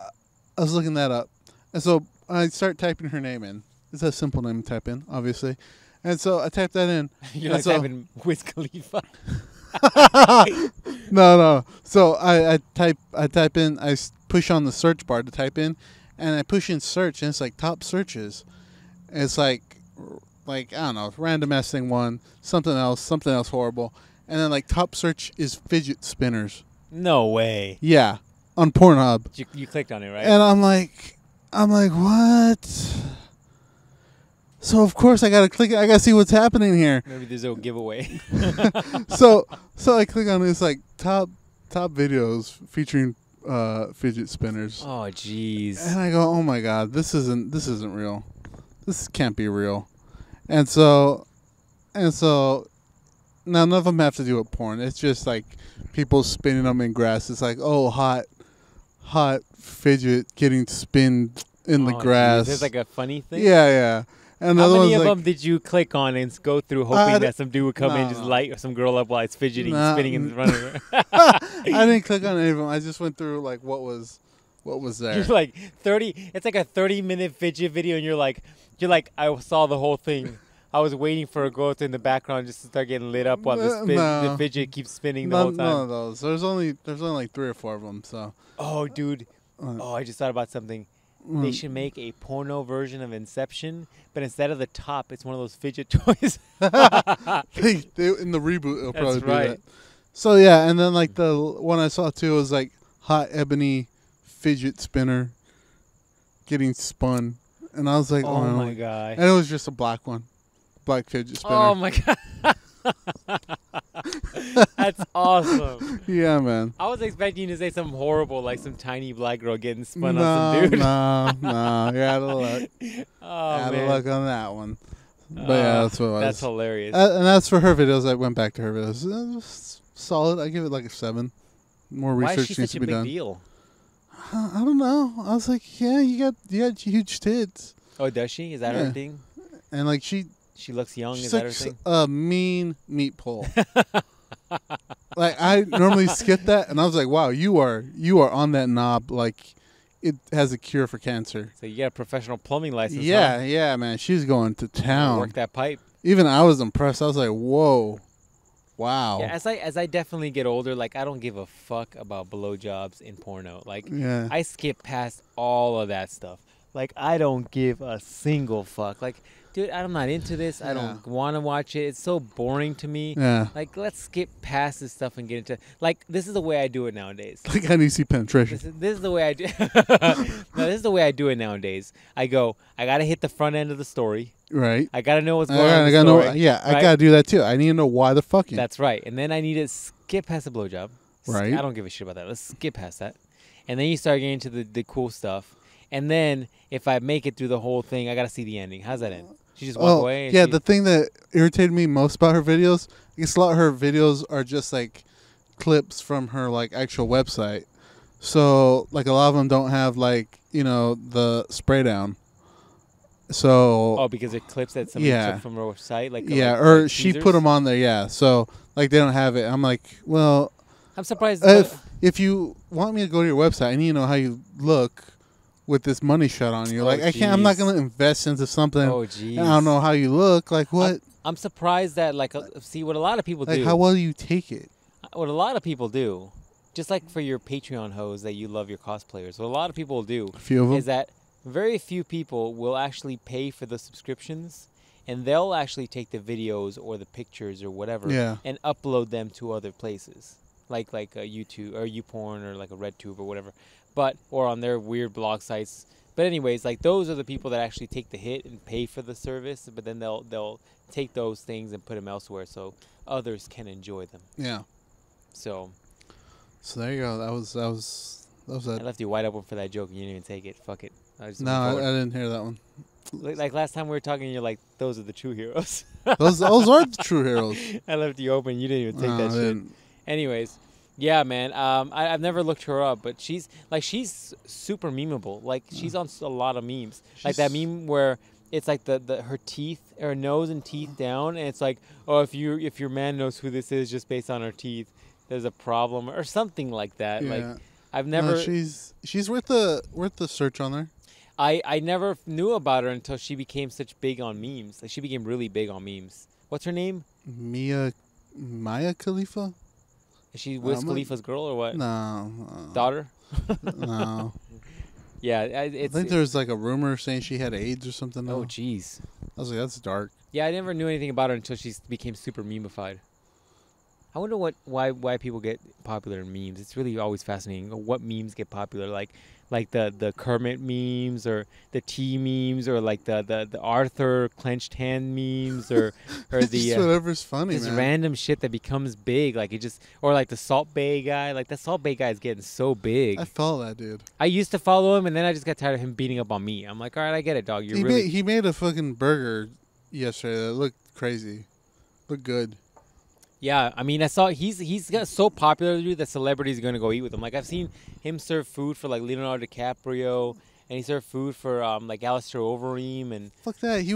was looking that up. And so I start typing her name in. It's a simple name to type in, obviously. And so I typed that in. You're like typing Wiz Khalifa. No. So I type in, I push on the search bar to type in, and I push in search, and it's like top searches. It's like I don't know, random ass thing one, something else horrible, and then like top search is fidget spinners. No way. Yeah, on Pornhub. You clicked on it, right? And I'm like, what? So of course I gotta click it. I gotta see what's happening here. Maybe there's no giveaway. So I click on it. It's like top videos featuring fidget spinners. Oh jeez. And I go, oh my god, this isn't real. This can't be real. And so now none of them have to do with porn. It's just like people spinning them in grass. It's like, oh, hot fidget getting spinned in the grass. There's like a funny thing. Yeah. And how many of like, them did you click on and go through, hoping that some dude would come in and just light some girl up while it's fidgeting, spinning in front of her? I didn't click on any of them. I just went through like what was there. You're like 30. It's like a 30-minute fidget video, and you're like, I saw the whole thing. I was waiting for a girl to in the background just to start getting lit up while the fidget keeps spinning the whole time. None of those. There's only like 3 or 4 of them. So. Oh, dude. I just thought about something. They should make a porno version of Inception, but instead of the top, it's one of those fidget toys. they in the reboot, it'll probably be that. So yeah, and then like the one I saw too was like hot ebony fidget spinner getting spun, and I was like, oh my god! And it was just a black one, black fidget spinner. Oh my god! That's awesome. Yeah, man. I was expecting you to say something horrible, like some tiny black girl getting spun on some dude. No. You're out of luck. Out of luck on that one. But yeah, that's what it was. That's hilarious. And that's for her videos. I went back to her videos. It was solid. I give it like a 7. More research needs to be done. Why is she such a big deal? I don't know. I was like, yeah, you got huge tits. Oh, does she? Is that her thing? And like she looks young. Is that her thing? A mean meat pole. Like I normally skip that, and I was like, wow, you are on that knob like it has a cure for cancer. So you got a professional plumbing license. Yeah, man. She's going to town. Work that pipe. Even I was impressed. I was like, whoa. Wow. Yeah, as I definitely get older, like I don't give a fuck about blowjobs in porno. Like I skip past all of that stuff. Like I don't give a single fuck. Like, dude, I'm not into this. I don't want to watch it. It's so boring to me. Yeah. Like, let's skip past this stuff and get into like this is the way I do it nowadays. Like how do you see penetration? This is the way I do. No, this is the way I do it nowadays. I gotta hit the front end of the story. Right. I gotta know what's going on. I gotta do that too. I need to know why they're fucking. That's right. And then I need to skip past the blowjob. Right. I don't give a shit about that. Let's skip past that. And then you start getting into the cool stuff. And then if I make it through the whole thing, I gotta see the ending. How's that end? She just walk away. Yeah, the thing that irritated me most about her videos, I guess a lot of her videos are just like clips from her like actual website. So like a lot of them don't have like the spray down. So because it clips that somebody took from her site, or she put them on there. Yeah, so like they don't have it. I'm like, well, I'm surprised if you want me to go to your website, I need to know how you look with this money shot on you. Like I can't. I'm not gonna invest into something. Oh jeez. I don't know how you look. Like what? I'm surprised that see what a lot of people do. Like how well do you take it? What a lot of people do, just like for your Patreon hoes that you love your cosplayers. What a lot of people do is that very few people will actually pay for the subscriptions, and they'll actually take the videos or the pictures or whatever and upload them to other places, like a YouTube or YouPorn or like a RedTube or whatever, or on their weird blog sites. But anyways, like those are the people that actually take the hit and pay for the service, but then they'll take those things and put them elsewhere so others can enjoy them. Yeah. So there you go. That was it. I left you wide open for that joke and you didn't even take it. Fuck it. I didn't hear that one. Like last time we were talking, you're like, those are the true heroes. those are the true heroes. I left you open. You didn't even take that shit. Anyways, yeah, man. I've never looked her up, but she's super memeable. Like she's on a lot of memes. Like that meme where it's like the her teeth, her nose and teeth down, and it's like, oh, if your man knows who this is just based on her teeth, there's a problem or something like that. Yeah. Like I've never. No, she's worth the search on there. I never knew about her until she became such big on memes. Like she became really big on memes. What's her name? Maya Khalifa. Is she Wiz Khalifa's girl or what? No. Daughter? No. Yeah, I think there was like a rumor saying she had AIDS or something. Oh, jeez. I was like, that's dark. Yeah, I never knew anything about her until she became super memeified. I wonder why people get popular in memes. It's really always fascinating. What memes get popular? Like the Kermit memes, or the T memes, or like the Arthur clenched hand memes, or the just whatever's funny, this man. random shit that becomes big. Like it just, or like the Salt Bay guy. Like that Salt Bay guy is getting so big. I follow that dude. I used to follow him, and then I just got tired of him beating up on me. I'm like, all right, I get it, dog. He made a fucking burger yesterday that looked crazy, looked good. Yeah, I mean, I saw he's got so popular, dude, that celebrities are gonna go eat with him. Like I've seen him serve food for like Leonardo DiCaprio, and he served food for like Alistair Overeem, and fuck that. He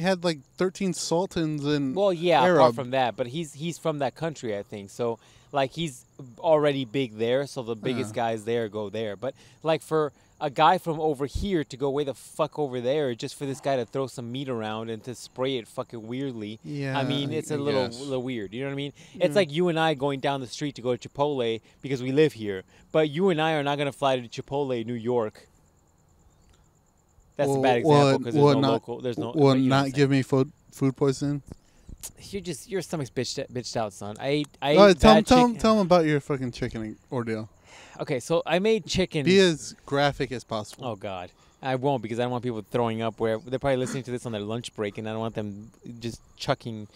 had like 13 sultans and well, yeah, Arab. apart from that, but he's from that country, I think. So like he's already big there, so the biggest guys there go there. But like for a guy from over here to go way the fuck over there just for this guy to throw some meat around and to spray it fucking weirdly. Yeah, I mean, it's a little weird. You know what I mean? It's like you and I going down the street to go to Chipotle because we live here. But you and I are not going to fly to Chipotle, New York. That's a bad example because there's no local. There's no. Will not give me food poisoning. Your stomach's bitched out, son. I tell him about your fucking chicken ordeal. Okay, so I made chicken. Be as graphic as possible. Oh, God. I won't, because I don't want people throwing up where they're probably listening to this on their lunch break, and I don't want them just chucking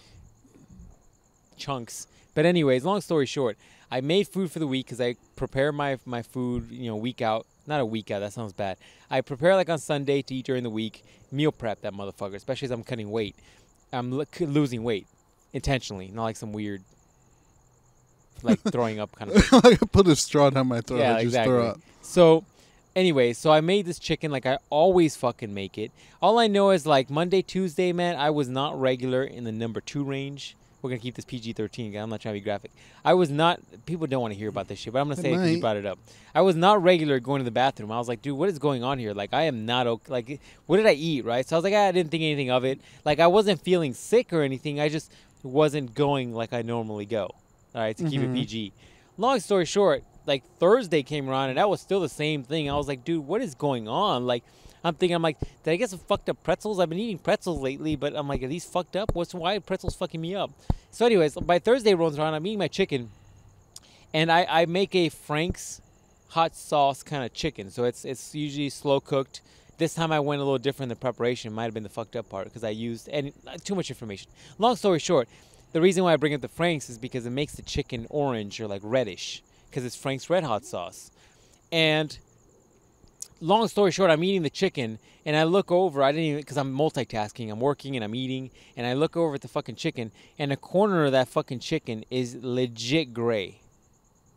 chunks. But anyways, long story short, I made food for the week because I prepare my food, week out. Not a week out, that sounds bad. I prepare like on Sunday to eat during the week. Meal prep that motherfucker, especially as I'm cutting weight. I'm losing weight intentionally, not like some weird like throwing up kind of thing. Like I put a straw down my throat. Yeah, I just exactly. throw up. So, anyway, so I made this chicken like I always fucking make it. All I know is like Monday, Tuesday, man, I was not regular in the number 2 range. We're going to keep this PG-13. I'm not trying to be graphic. I was not, people don't want to hear about this shit, but I'm going to say it because you brought it up. I was not regular going to the bathroom. I was like, dude, what is going on here? Like, I am not okay. Like, what did I eat, right? So I was like, I didn't think anything of it. Like, I wasn't feeling sick or anything. I just wasn't going like I normally go, all right, to keep it PG. Long story short, like Thursday came around and that was still the same thing. I was like, dude, what is going on? Like, I'm like, did I get some fucked up pretzels? I've been eating pretzels lately, but I'm like, are these fucked up? Why are pretzels fucking me up? So anyways, by Thursday rolls around, I'm eating my chicken, and I make a Frank's hot sauce kind of chicken. So it's usually slow cooked. This time I went a little different in the preparation. It might have been the fucked up part because I used too much information. Long story short, the reason why I bring up the Frank's is because it makes the chicken orange or like reddish because it's Frank's Red Hot sauce. And long story short, I'm eating the chicken and I look over. I didn't even, because I'm multitasking. I'm working and I'm eating. And I look over at the fucking chicken and the corner of that fucking chicken is legit gray.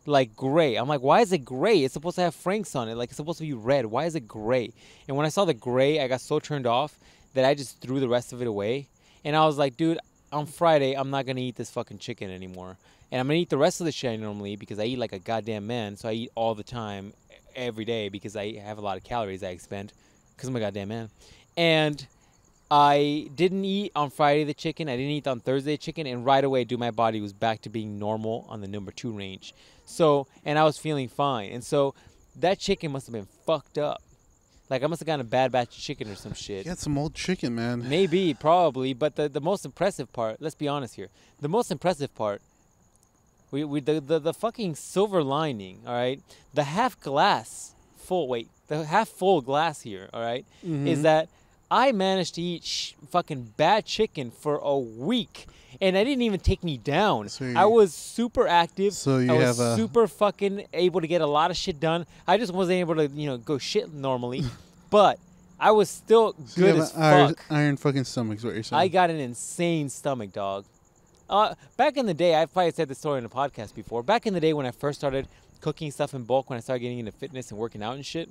Like gray. I'm like, why is it gray? It's supposed to have Frank's on it. Like it's supposed to be red. Why is it gray? And when I saw the gray, I got so turned off that I just threw the rest of it away. And I was like, dude, on Friday, I'm not going to eat this fucking chicken anymore. And I'm going to eat the rest of the shit I normally because I eat like a goddamn man. So I eat all the time, every day, because I have a lot of calories I expend because I'm a goddamn man. And I didn't eat on Friday the chicken. I didn't eat on Thursday the chicken. And right away, dude, my body was back to being normal on the number 2 range. So, and I was feeling fine. And so that chicken must have been fucked up. Like, I must have gotten a bad batch of chicken or some shit. You got some old chicken, man. Maybe, probably. But the most impressive part, let's be honest here. The most impressive part, the fucking silver lining, all right? The half full glass here, all right, is that I managed to eat fucking bad chicken for a week. And it didn't even take me down. So I was super active. So I was super fucking able to get a lot of shit done. I just wasn't able to, go shit normally. But I was still good as fuck. Iron fucking stomach is what you're saying. I got an insane stomach, dog. Back in the day, I've probably said this story in a podcast before. Back in the day when I first started cooking stuff in bulk, when I started getting into fitness and working out and shit,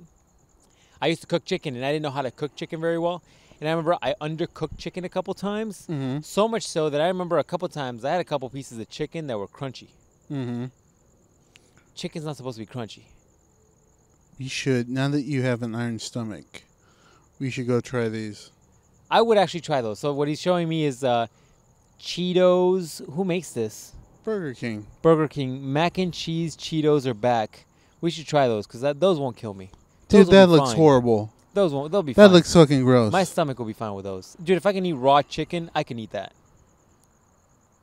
I used to cook chicken, and I didn't know how to cook chicken very well. And I remember I undercooked chicken a couple times. Mm-hmm. So much so that I remember a couple times I had a couple pieces of chicken that were crunchy. Mm-hmm. Chicken's not supposed to be crunchy. You should. Now that you have an iron stomach, we should go try these. I would actually try those. So what he's showing me is Cheetos. Who makes this? Burger King. Burger King. Mac and cheese Cheetos are back. We should try those because those won't kill me. Dude, Those will that be looks fine. horrible. They'll be That fine. looks fucking gross. My stomach will be fine with those. Dude, if I can eat raw chicken, I can eat that.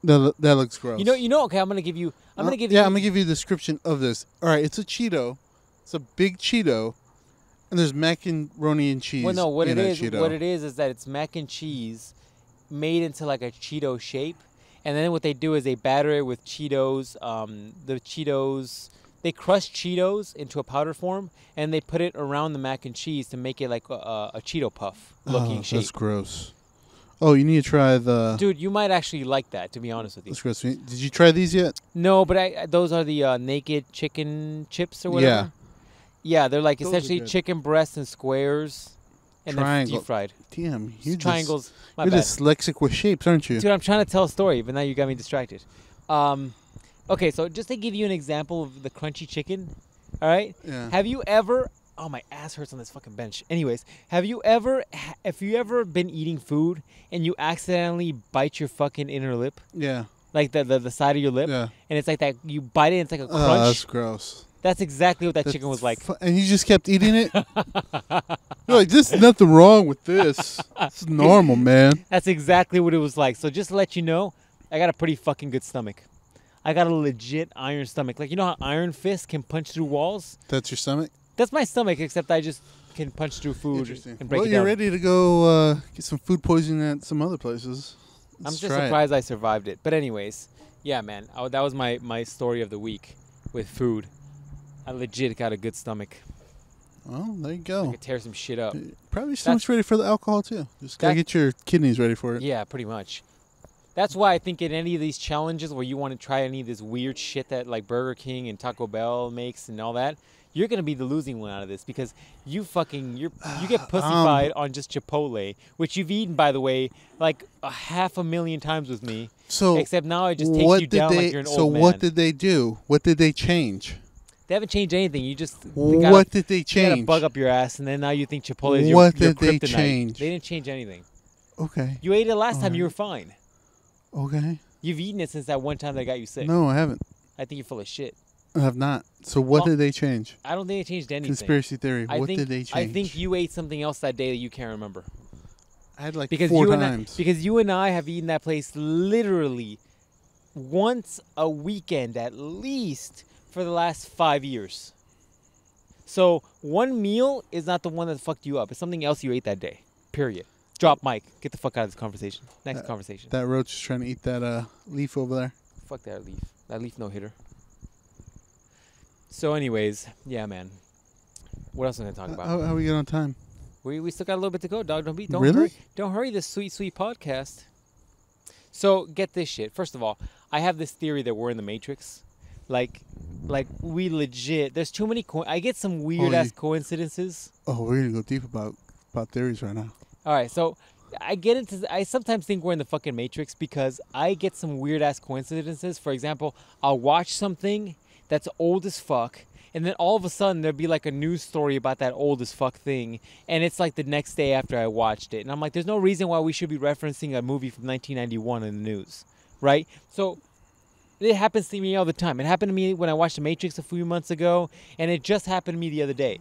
That looks gross. You know. Okay, I'm gonna give you. I'm gonna give you a description of this. All right, it's a Cheeto. It's a big Cheeto, and there's macaroni and cheese. Well, no, what in it that is, Cheeto. what it is that it's mac and cheese made into like a Cheeto shape, and then what they do is they batter it with Cheetos. The Cheetos, they crush Cheetos into a powder form, and they put it around the mac and cheese to make it like a Cheeto puff looking shape. That's gross. Oh, you need to try the. Dude, you might actually like that, to be honest with you. That's gross. Did you try these yet? No, but those are the naked chicken chips or whatever. Yeah. Yeah, they're like Those are essentially good. chicken breasts and squares, and then Triangle. deep fried. Damn, you're Triangles. My You're bad. dyslexic with shapes, aren't you? Dude, I'm trying to tell a story, but now you got me distracted. Okay, so just to give you an example of the crunchy chicken, all right? Yeah. Have you ever... Oh, my ass hurts on this fucking bench. Anyways, have you ever been eating food and you accidentally bite your fucking inner lip? Yeah. Like the side of your lip? Yeah. And it's like that, you bite it and it's like a Oh, crunch. that's gross. That's exactly what that chicken was like. And you just kept eating it? You're like, there's nothing wrong with this. It's normal, man. That's exactly what it was like. So just to let you know, I got a pretty fucking good stomach. I got a legit iron stomach. Like, you know how Iron Fist can punch through walls? That's your stomach? That's my stomach, except I just can punch through food and break Well, it you're down. ready to go get some food poisoning at some other places. I'm Let's just try it. surprised I survived it. But anyways, yeah, man. That was my story of the week with food. I legit got a good stomach. Well, there you I go. could tear some shit up. Probably stomach's ready for the alcohol, too. Just got to get your kidneys ready for it. Yeah, pretty much. That's why I think in any of these challenges where you want to try any of this weird shit that like Burger King and Taco Bell makes and all that, you're gonna be the losing one out of this because you get pussified on just Chipotle, which you've eaten, by the way, like 500,000 times with me. So except now I just take you down like you're an old man. What did they do? What did they change? They haven't changed anything. You just What did they You change? gotta bug up your ass, and then now you think Chipotle is What your did they kryptonite. change? They didn't change anything. Okay. You ate it last time. You were fine. Okay. You've eaten it since that one time that got you sick. No, I haven't. I think you're full of shit. I have not. So what did they change? I don't think they changed anything. Conspiracy theory. What did they change? I think you ate something else that day that you can't remember. I had like Because 4 you times. because you and I have eaten that place literally once a weekend at least for the last 5 years. So one meal is not the one that fucked you up. It's something else you ate that day. Period. Drop mic. Get the fuck out of this conversation. Next conversation. That roach is trying to eat that leaf over there. Fuck that leaf. That leaf no hitter. So anyways, yeah, man. What else am I gonna talk about? How we get on time? We still got a little bit to go, dog. Don't Really? hurry. Don't hurry this sweet podcast. So get this shit. First of all, I have this theory that we're in the Matrix. Like we legit. There's too many. I get some weird ass coincidences. Oh, we're gonna go deep about theories right now. All right, so I sometimes think we're in the fucking Matrix because I get some weird ass coincidences. For example, I'll watch something that's old as fuck, and then all of a sudden there'll be like a news story about that old as fuck thing, and it's like the next day after I watched it, and I'm like, there's no reason why we should be referencing a movie from 1991 in the news, right? So it happens to me all the time. It happened to me when I watched The Matrix a few months ago, and it just happened to me the other day.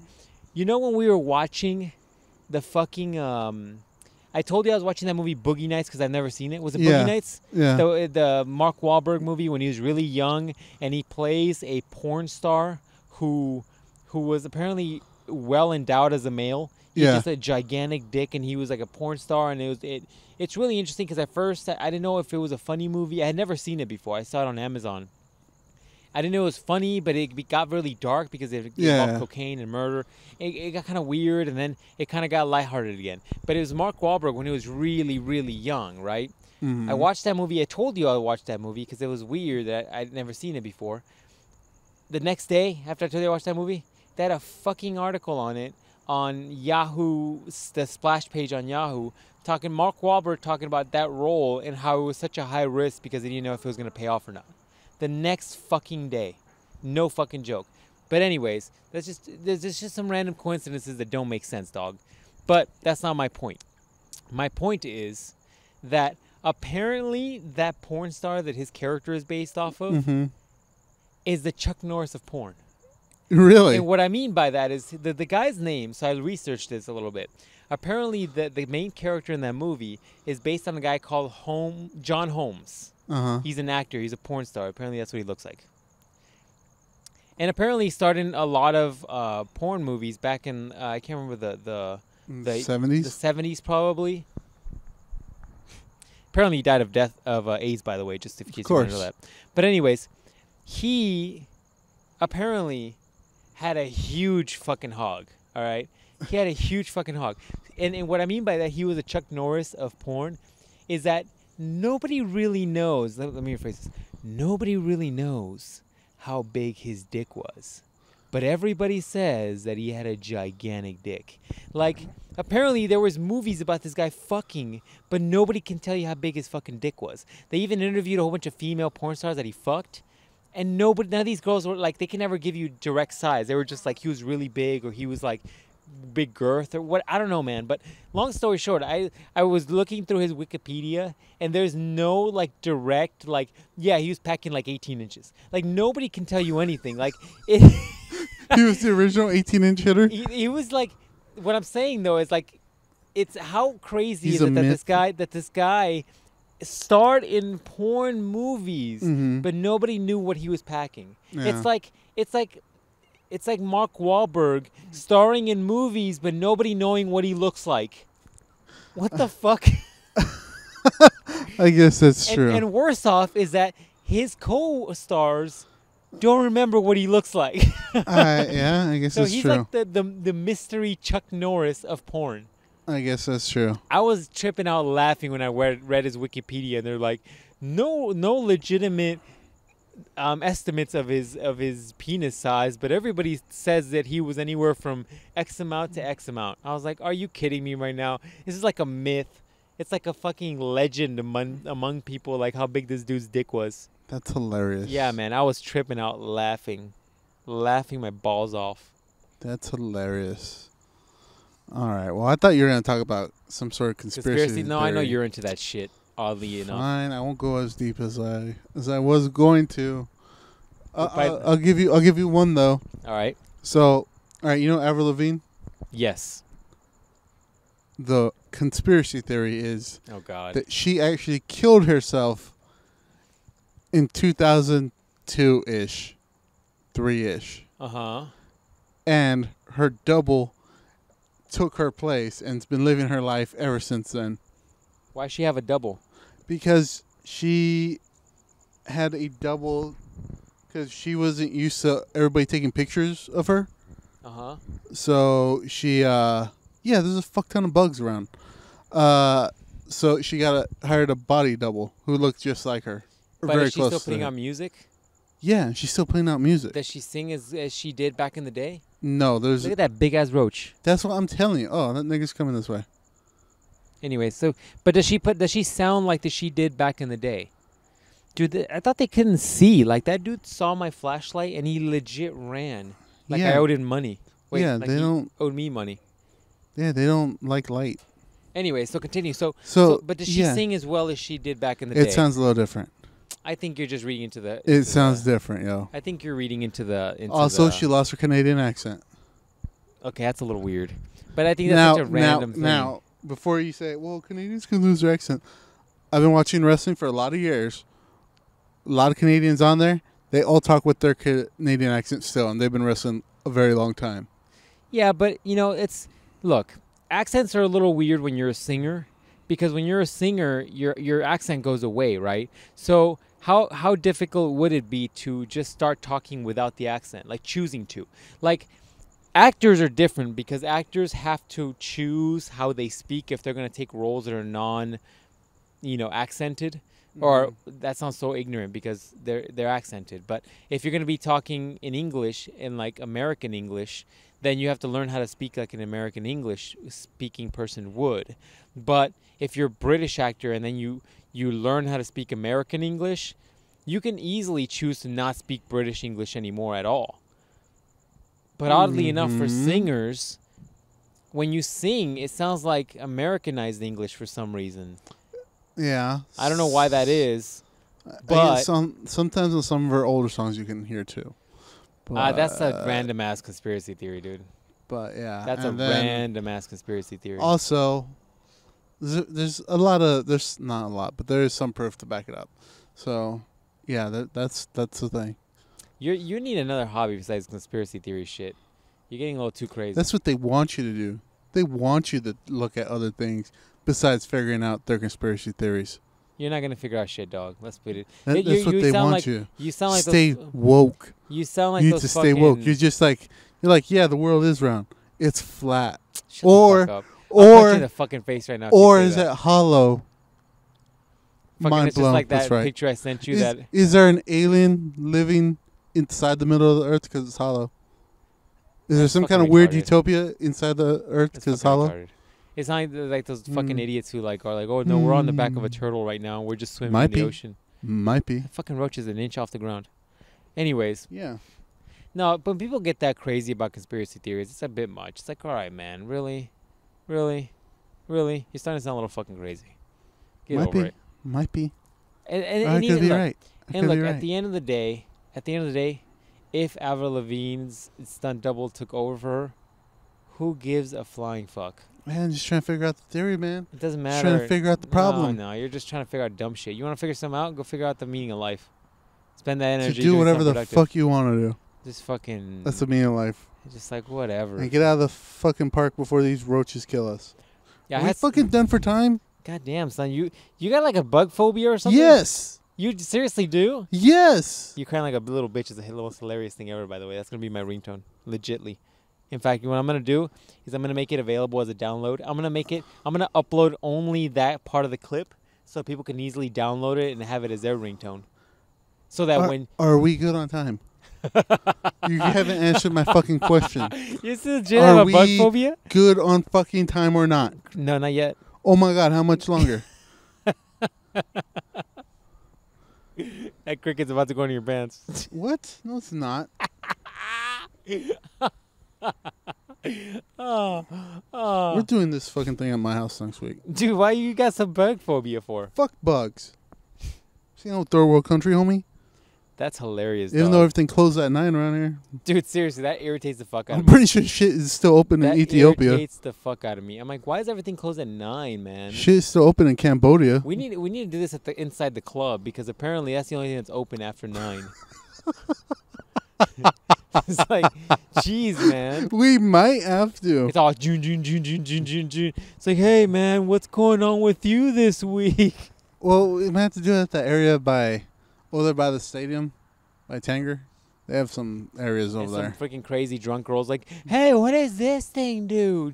You know when we were watching the fucking I told you I was watching that movie Boogie Nights because I've never seen it. Was it Boogie Nights? Yeah. The Mark Wahlberg movie when he was really young and he plays a porn star who was apparently well endowed as a male. He had just a gigantic dick and he was like a porn star, and it's really interesting because at first I didn't know if it was a funny movie. I had never seen it before. I saw it on Amazon. I didn't know it was funny, but it got really dark because it involved cocaine and murder. It got kind of weird, and then it kind of got lighthearted again. But it was Mark Wahlberg when he was really, really young, right? Mm-hmm. I watched that movie. I told you I watched that movie because it was weird that I'd never seen it before. The next day, after I told you I watched that movie, they had a fucking article on it on Yahoo, the splash page on Yahoo, Mark Wahlberg talking about that role and how it was such a high risk because they didn't know if it was going to pay off or not. The next fucking day. No fucking joke. But anyways, there's just some random coincidences that don't make sense, dog. But that's not my point. My point is that apparently that porn star that his character is based off of is the Chuck Norris of porn. Really? And what I mean by that is the guy's name, so I researched this a little bit. Apparently the main character in that movie is based on a guy called John Holmes. He's an actor. He's a porn star. Apparently that's what he looks like. And apparently he starred in a lot of porn movies back in, I can't remember the 70s? The 70s probably. Apparently he died of AIDS, by the way, just in case you didn't know that. But anyways, he apparently had a huge fucking hog, all right? He had a huge fucking hog. And what I mean by that, he was a Chuck Norris of porn, is that nobody really knows, let me rephrase this, nobody really knows how big his dick was. But everybody says that he had a gigantic dick. Like, apparently there was movies about this guy fucking, but nobody can tell you how big his fucking dick was. They even interviewed a whole bunch of female porn stars that he fucked, and none of these girls were like, they can never give you direct size. They were just like, he was really big, or he was like big girth, or what, I don't know, man. But long story short, I was looking through his Wikipedia, and there's no like direct, like, yeah, he was packing like 18 inches. Like, nobody can tell you anything. Like, it He was the original 18-inch hitter? he was like, what I'm saying though is like, it's how crazy He's is it a that this guy starred in porn movies, but nobody knew what he was packing. Yeah. It's like Mark Wahlberg starring in movies, but nobody knowing what he looks like. What the fuck? I guess that's true. And worse off is that his co-stars don't remember what he looks like. Yeah, I guess so that's he's true. like the mystery Chuck Norris of porn. I guess that's true. I was tripping out laughing when I read his Wikipedia, and they're like, no legitimate estimates of his penis size, but everybody says that he was anywhere from X amount to X amount. I was like, are you kidding me right now? This is like a myth. It's like a fucking legend among people, like how big this dude's dick was. That's hilarious. Yeah, man, I was tripping out laughing my balls off. That's hilarious. All right. Well, I thought you were going to talk about some sort of conspiracy No, theory. I know you're into that shit, oddly enough. Fine, I won't go as deep as I was going to. I- I'll give you one though. All right. So, all right, you know Avril Lavigne? Yes. The conspiracy theory is Oh, God. that she actually killed herself in 2002-ish, 3-ish, Uh-huh. and her double took her place and's been living her life ever since then. Why she have a double? Because she had a double, because she wasn't used to everybody taking pictures of her. Uh-huh. So she, there's a fuck ton of bugs around. So she hired a body double who looked just like her. But very is she close still to putting her. out music? Yeah, she's still putting out music. Does she sing as she did back in the day? No, there's. Look at that big ass roach. That's what I'm telling you. Oh, that nigga's coming this way. Anyway, but does she sound like that she did back in the day? Dude, I thought they couldn't see. Like, that dude saw my flashlight and he legit ran. Like, Yeah. I owed him money. Wait, Yeah, like they he don't- owed me money. Yeah, they don't like light. Anyway, so continue. So but does she yeah. sing as well as she did back in the day? It sounds a little different. I think you're just reading into the. It sounds different, yo. I think you're reading into the. Also, she lost her Canadian accent. Okay, that's a little weird. But I think that's such a random thing. Now, before you say, well, Canadians can lose their accent, I've been watching wrestling for a lot of years. A lot of Canadians on there, they all talk with their Canadian accent still, and they've been wrestling a very long time. Yeah, but, look, accents are a little weird when you're a singer, because when you're a singer, your accent goes away, right? So how difficult would it be to just start talking without the accent, like choosing to? Like, actors are different because actors have to choose how they speak if they're going to take roles that are accented. Or that sounds so ignorant because they're accented. But if you're going to be talking in English, in like American English, then you have to learn how to speak like an American English speaking person would. But if you're a British actor and then you learn how to speak American English, you can easily choose to not speak British English anymore at all. But oddly enough, for singers, when you sing, it sounds like Americanized English for some reason. Yeah. I don't know why that is. But sometimes in some of her older songs you can hear too. But, that's a random ass conspiracy theory, dude. But yeah, That's a random ass conspiracy theory. Also, there's not a lot, but there is some proof to back it up. So yeah, that's the thing. You need another hobby besides conspiracy theory shit. You're getting a little too crazy. That's what they want you to do. They want you to look at other things besides figuring out their conspiracy theories. You're not gonna figure out shit, dog. Let's put it. That's what they want you. You sound like stay woke. You sound like you those need to stay woke. You're like, yeah, the world is round. It's flat. Or I'll punch you in the fucking face right now. Or is it hollow? Mind it's blown. just like that That's right. picture I sent you. Is there an alien living inside the middle of the earth because it's hollow? Is there some kind of weird utopia inside the earth because it's hollow? Retarded. It's not like those fucking idiots who like are like, oh no, we're on the back of a turtle right now. We're just swimming in the ocean. Might be. The fucking roach is an inch off the ground. Anyways. Yeah. No, but people get that crazy about conspiracy theories. It's a bit much. It's like, all right, man, really? You're starting to sound a little fucking crazy. Get over it. Might be. And I could be right. And look, at the end of the day, if Avril Lavigne's stunt double took over for her, who gives a flying fuck? Man, just trying to figure out the theory, man. It doesn't matter. Just trying to figure out the problem. No, you're just trying to figure out dumb shit. You want to figure something out? Go figure out the meaning of life. Spend that energy. To do whatever the fuck you want to do. Just fucking. That's the meaning of life. Just like whatever. And get out of the fucking park before these roaches kill us. Yeah, Are we fucking done for time? God damn, son. You got like a bug phobia or something? Yes. You seriously do? Yes. You crying like a little bitch is the most hilarious thing ever, by the way. That's going to be my ringtone. Legitly. In fact, what I'm going to do is I'm going to make it available as a download. I'm going to upload only that part of the clip so people can easily download it and have it as their ringtone. So that Are we good on time? You haven't answered my fucking question. You legit have a bug phobia? Good on fucking time or not? No, not yet. Oh my god, how much longer? That cricket's about to go into your pants. What? No, it's not. We're doing this fucking thing at my house next week. Dude, why you got some bug phobia for? Fuck bugs. See no third world country, homie? That's hilarious, Even though everything closed at 9 around here. Dude, seriously, that irritates the fuck out of me. I'm pretty sure shit is still open in Ethiopia. That irritates the fuck out of me. I'm like, why is everything closed at 9, man? Shit is still open in Cambodia. We need to do this inside the club because apparently that's the only thing that's open after 9. It's like, jeez, man. We might have to. It's all June. It's like, hey, man, what's going on with you this week? Well, we might have to do it at the area by the stadium, by Tanger. They have some areas over there. Some freaking crazy drunk girls like, hey, what does this thing do?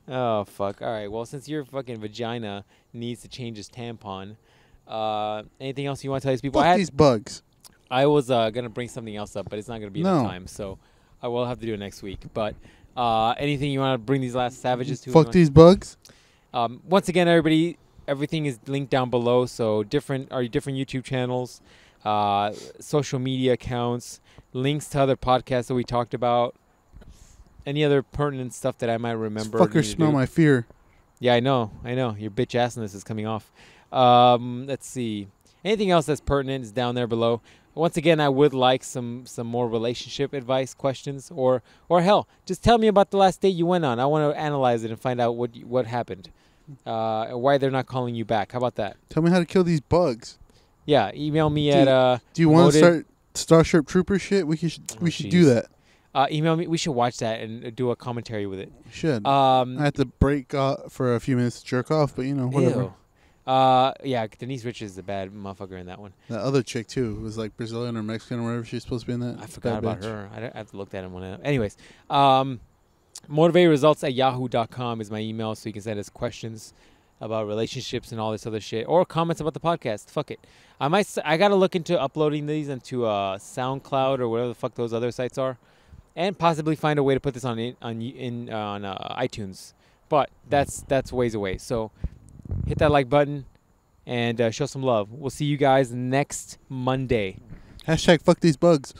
Oh, fuck. All right, well, since your fucking vagina needs to change its tampon, anything else you want to tell these people? Fuck these bugs. I was going to bring something else up, but it's not going to be enough time, so I will have to do it next week. But anything you want to bring these last savages to? Fuck these bugs. Once again, everybody, everything is linked down below. So different YouTube channels, social media accounts, links to other podcasts that we talked about, any other pertinent stuff that I might remember. Fuckers smell my fear. Yeah, I know. Your bitch assness is coming off. Let's see. Anything else that's pertinent is down there below. Once again, I would like some more relationship advice, questions, or hell, just tell me about the last date you went on. I want to analyze it and find out what happened, and why they're not calling you back. How about that? Tell me how to kill these bugs. Yeah, email me at. Do you want to start Starship Trooper shit? We should do that. Email me. We should watch that and do a commentary with it. We should. I have to break for a few minutes to jerk off, but whatever. Ew. Yeah, Denise Richards is a bad motherfucker in that one. That other chick too was like Brazilian or Mexican or whatever she's supposed to be in that. I forgot about her. I have to look that one up. Anyways, motivatedresults@yahoo.com is my email, so you can send us questions, about relationships and all this other shit, or comments about the podcast. Fuck it. I gotta look into uploading these into SoundCloud or whatever the fuck those other sites are, and possibly find a way to put this on iTunes. But that's ways away. So hit that like button and show some love. We'll see you guys next Monday. # fuck these bugs.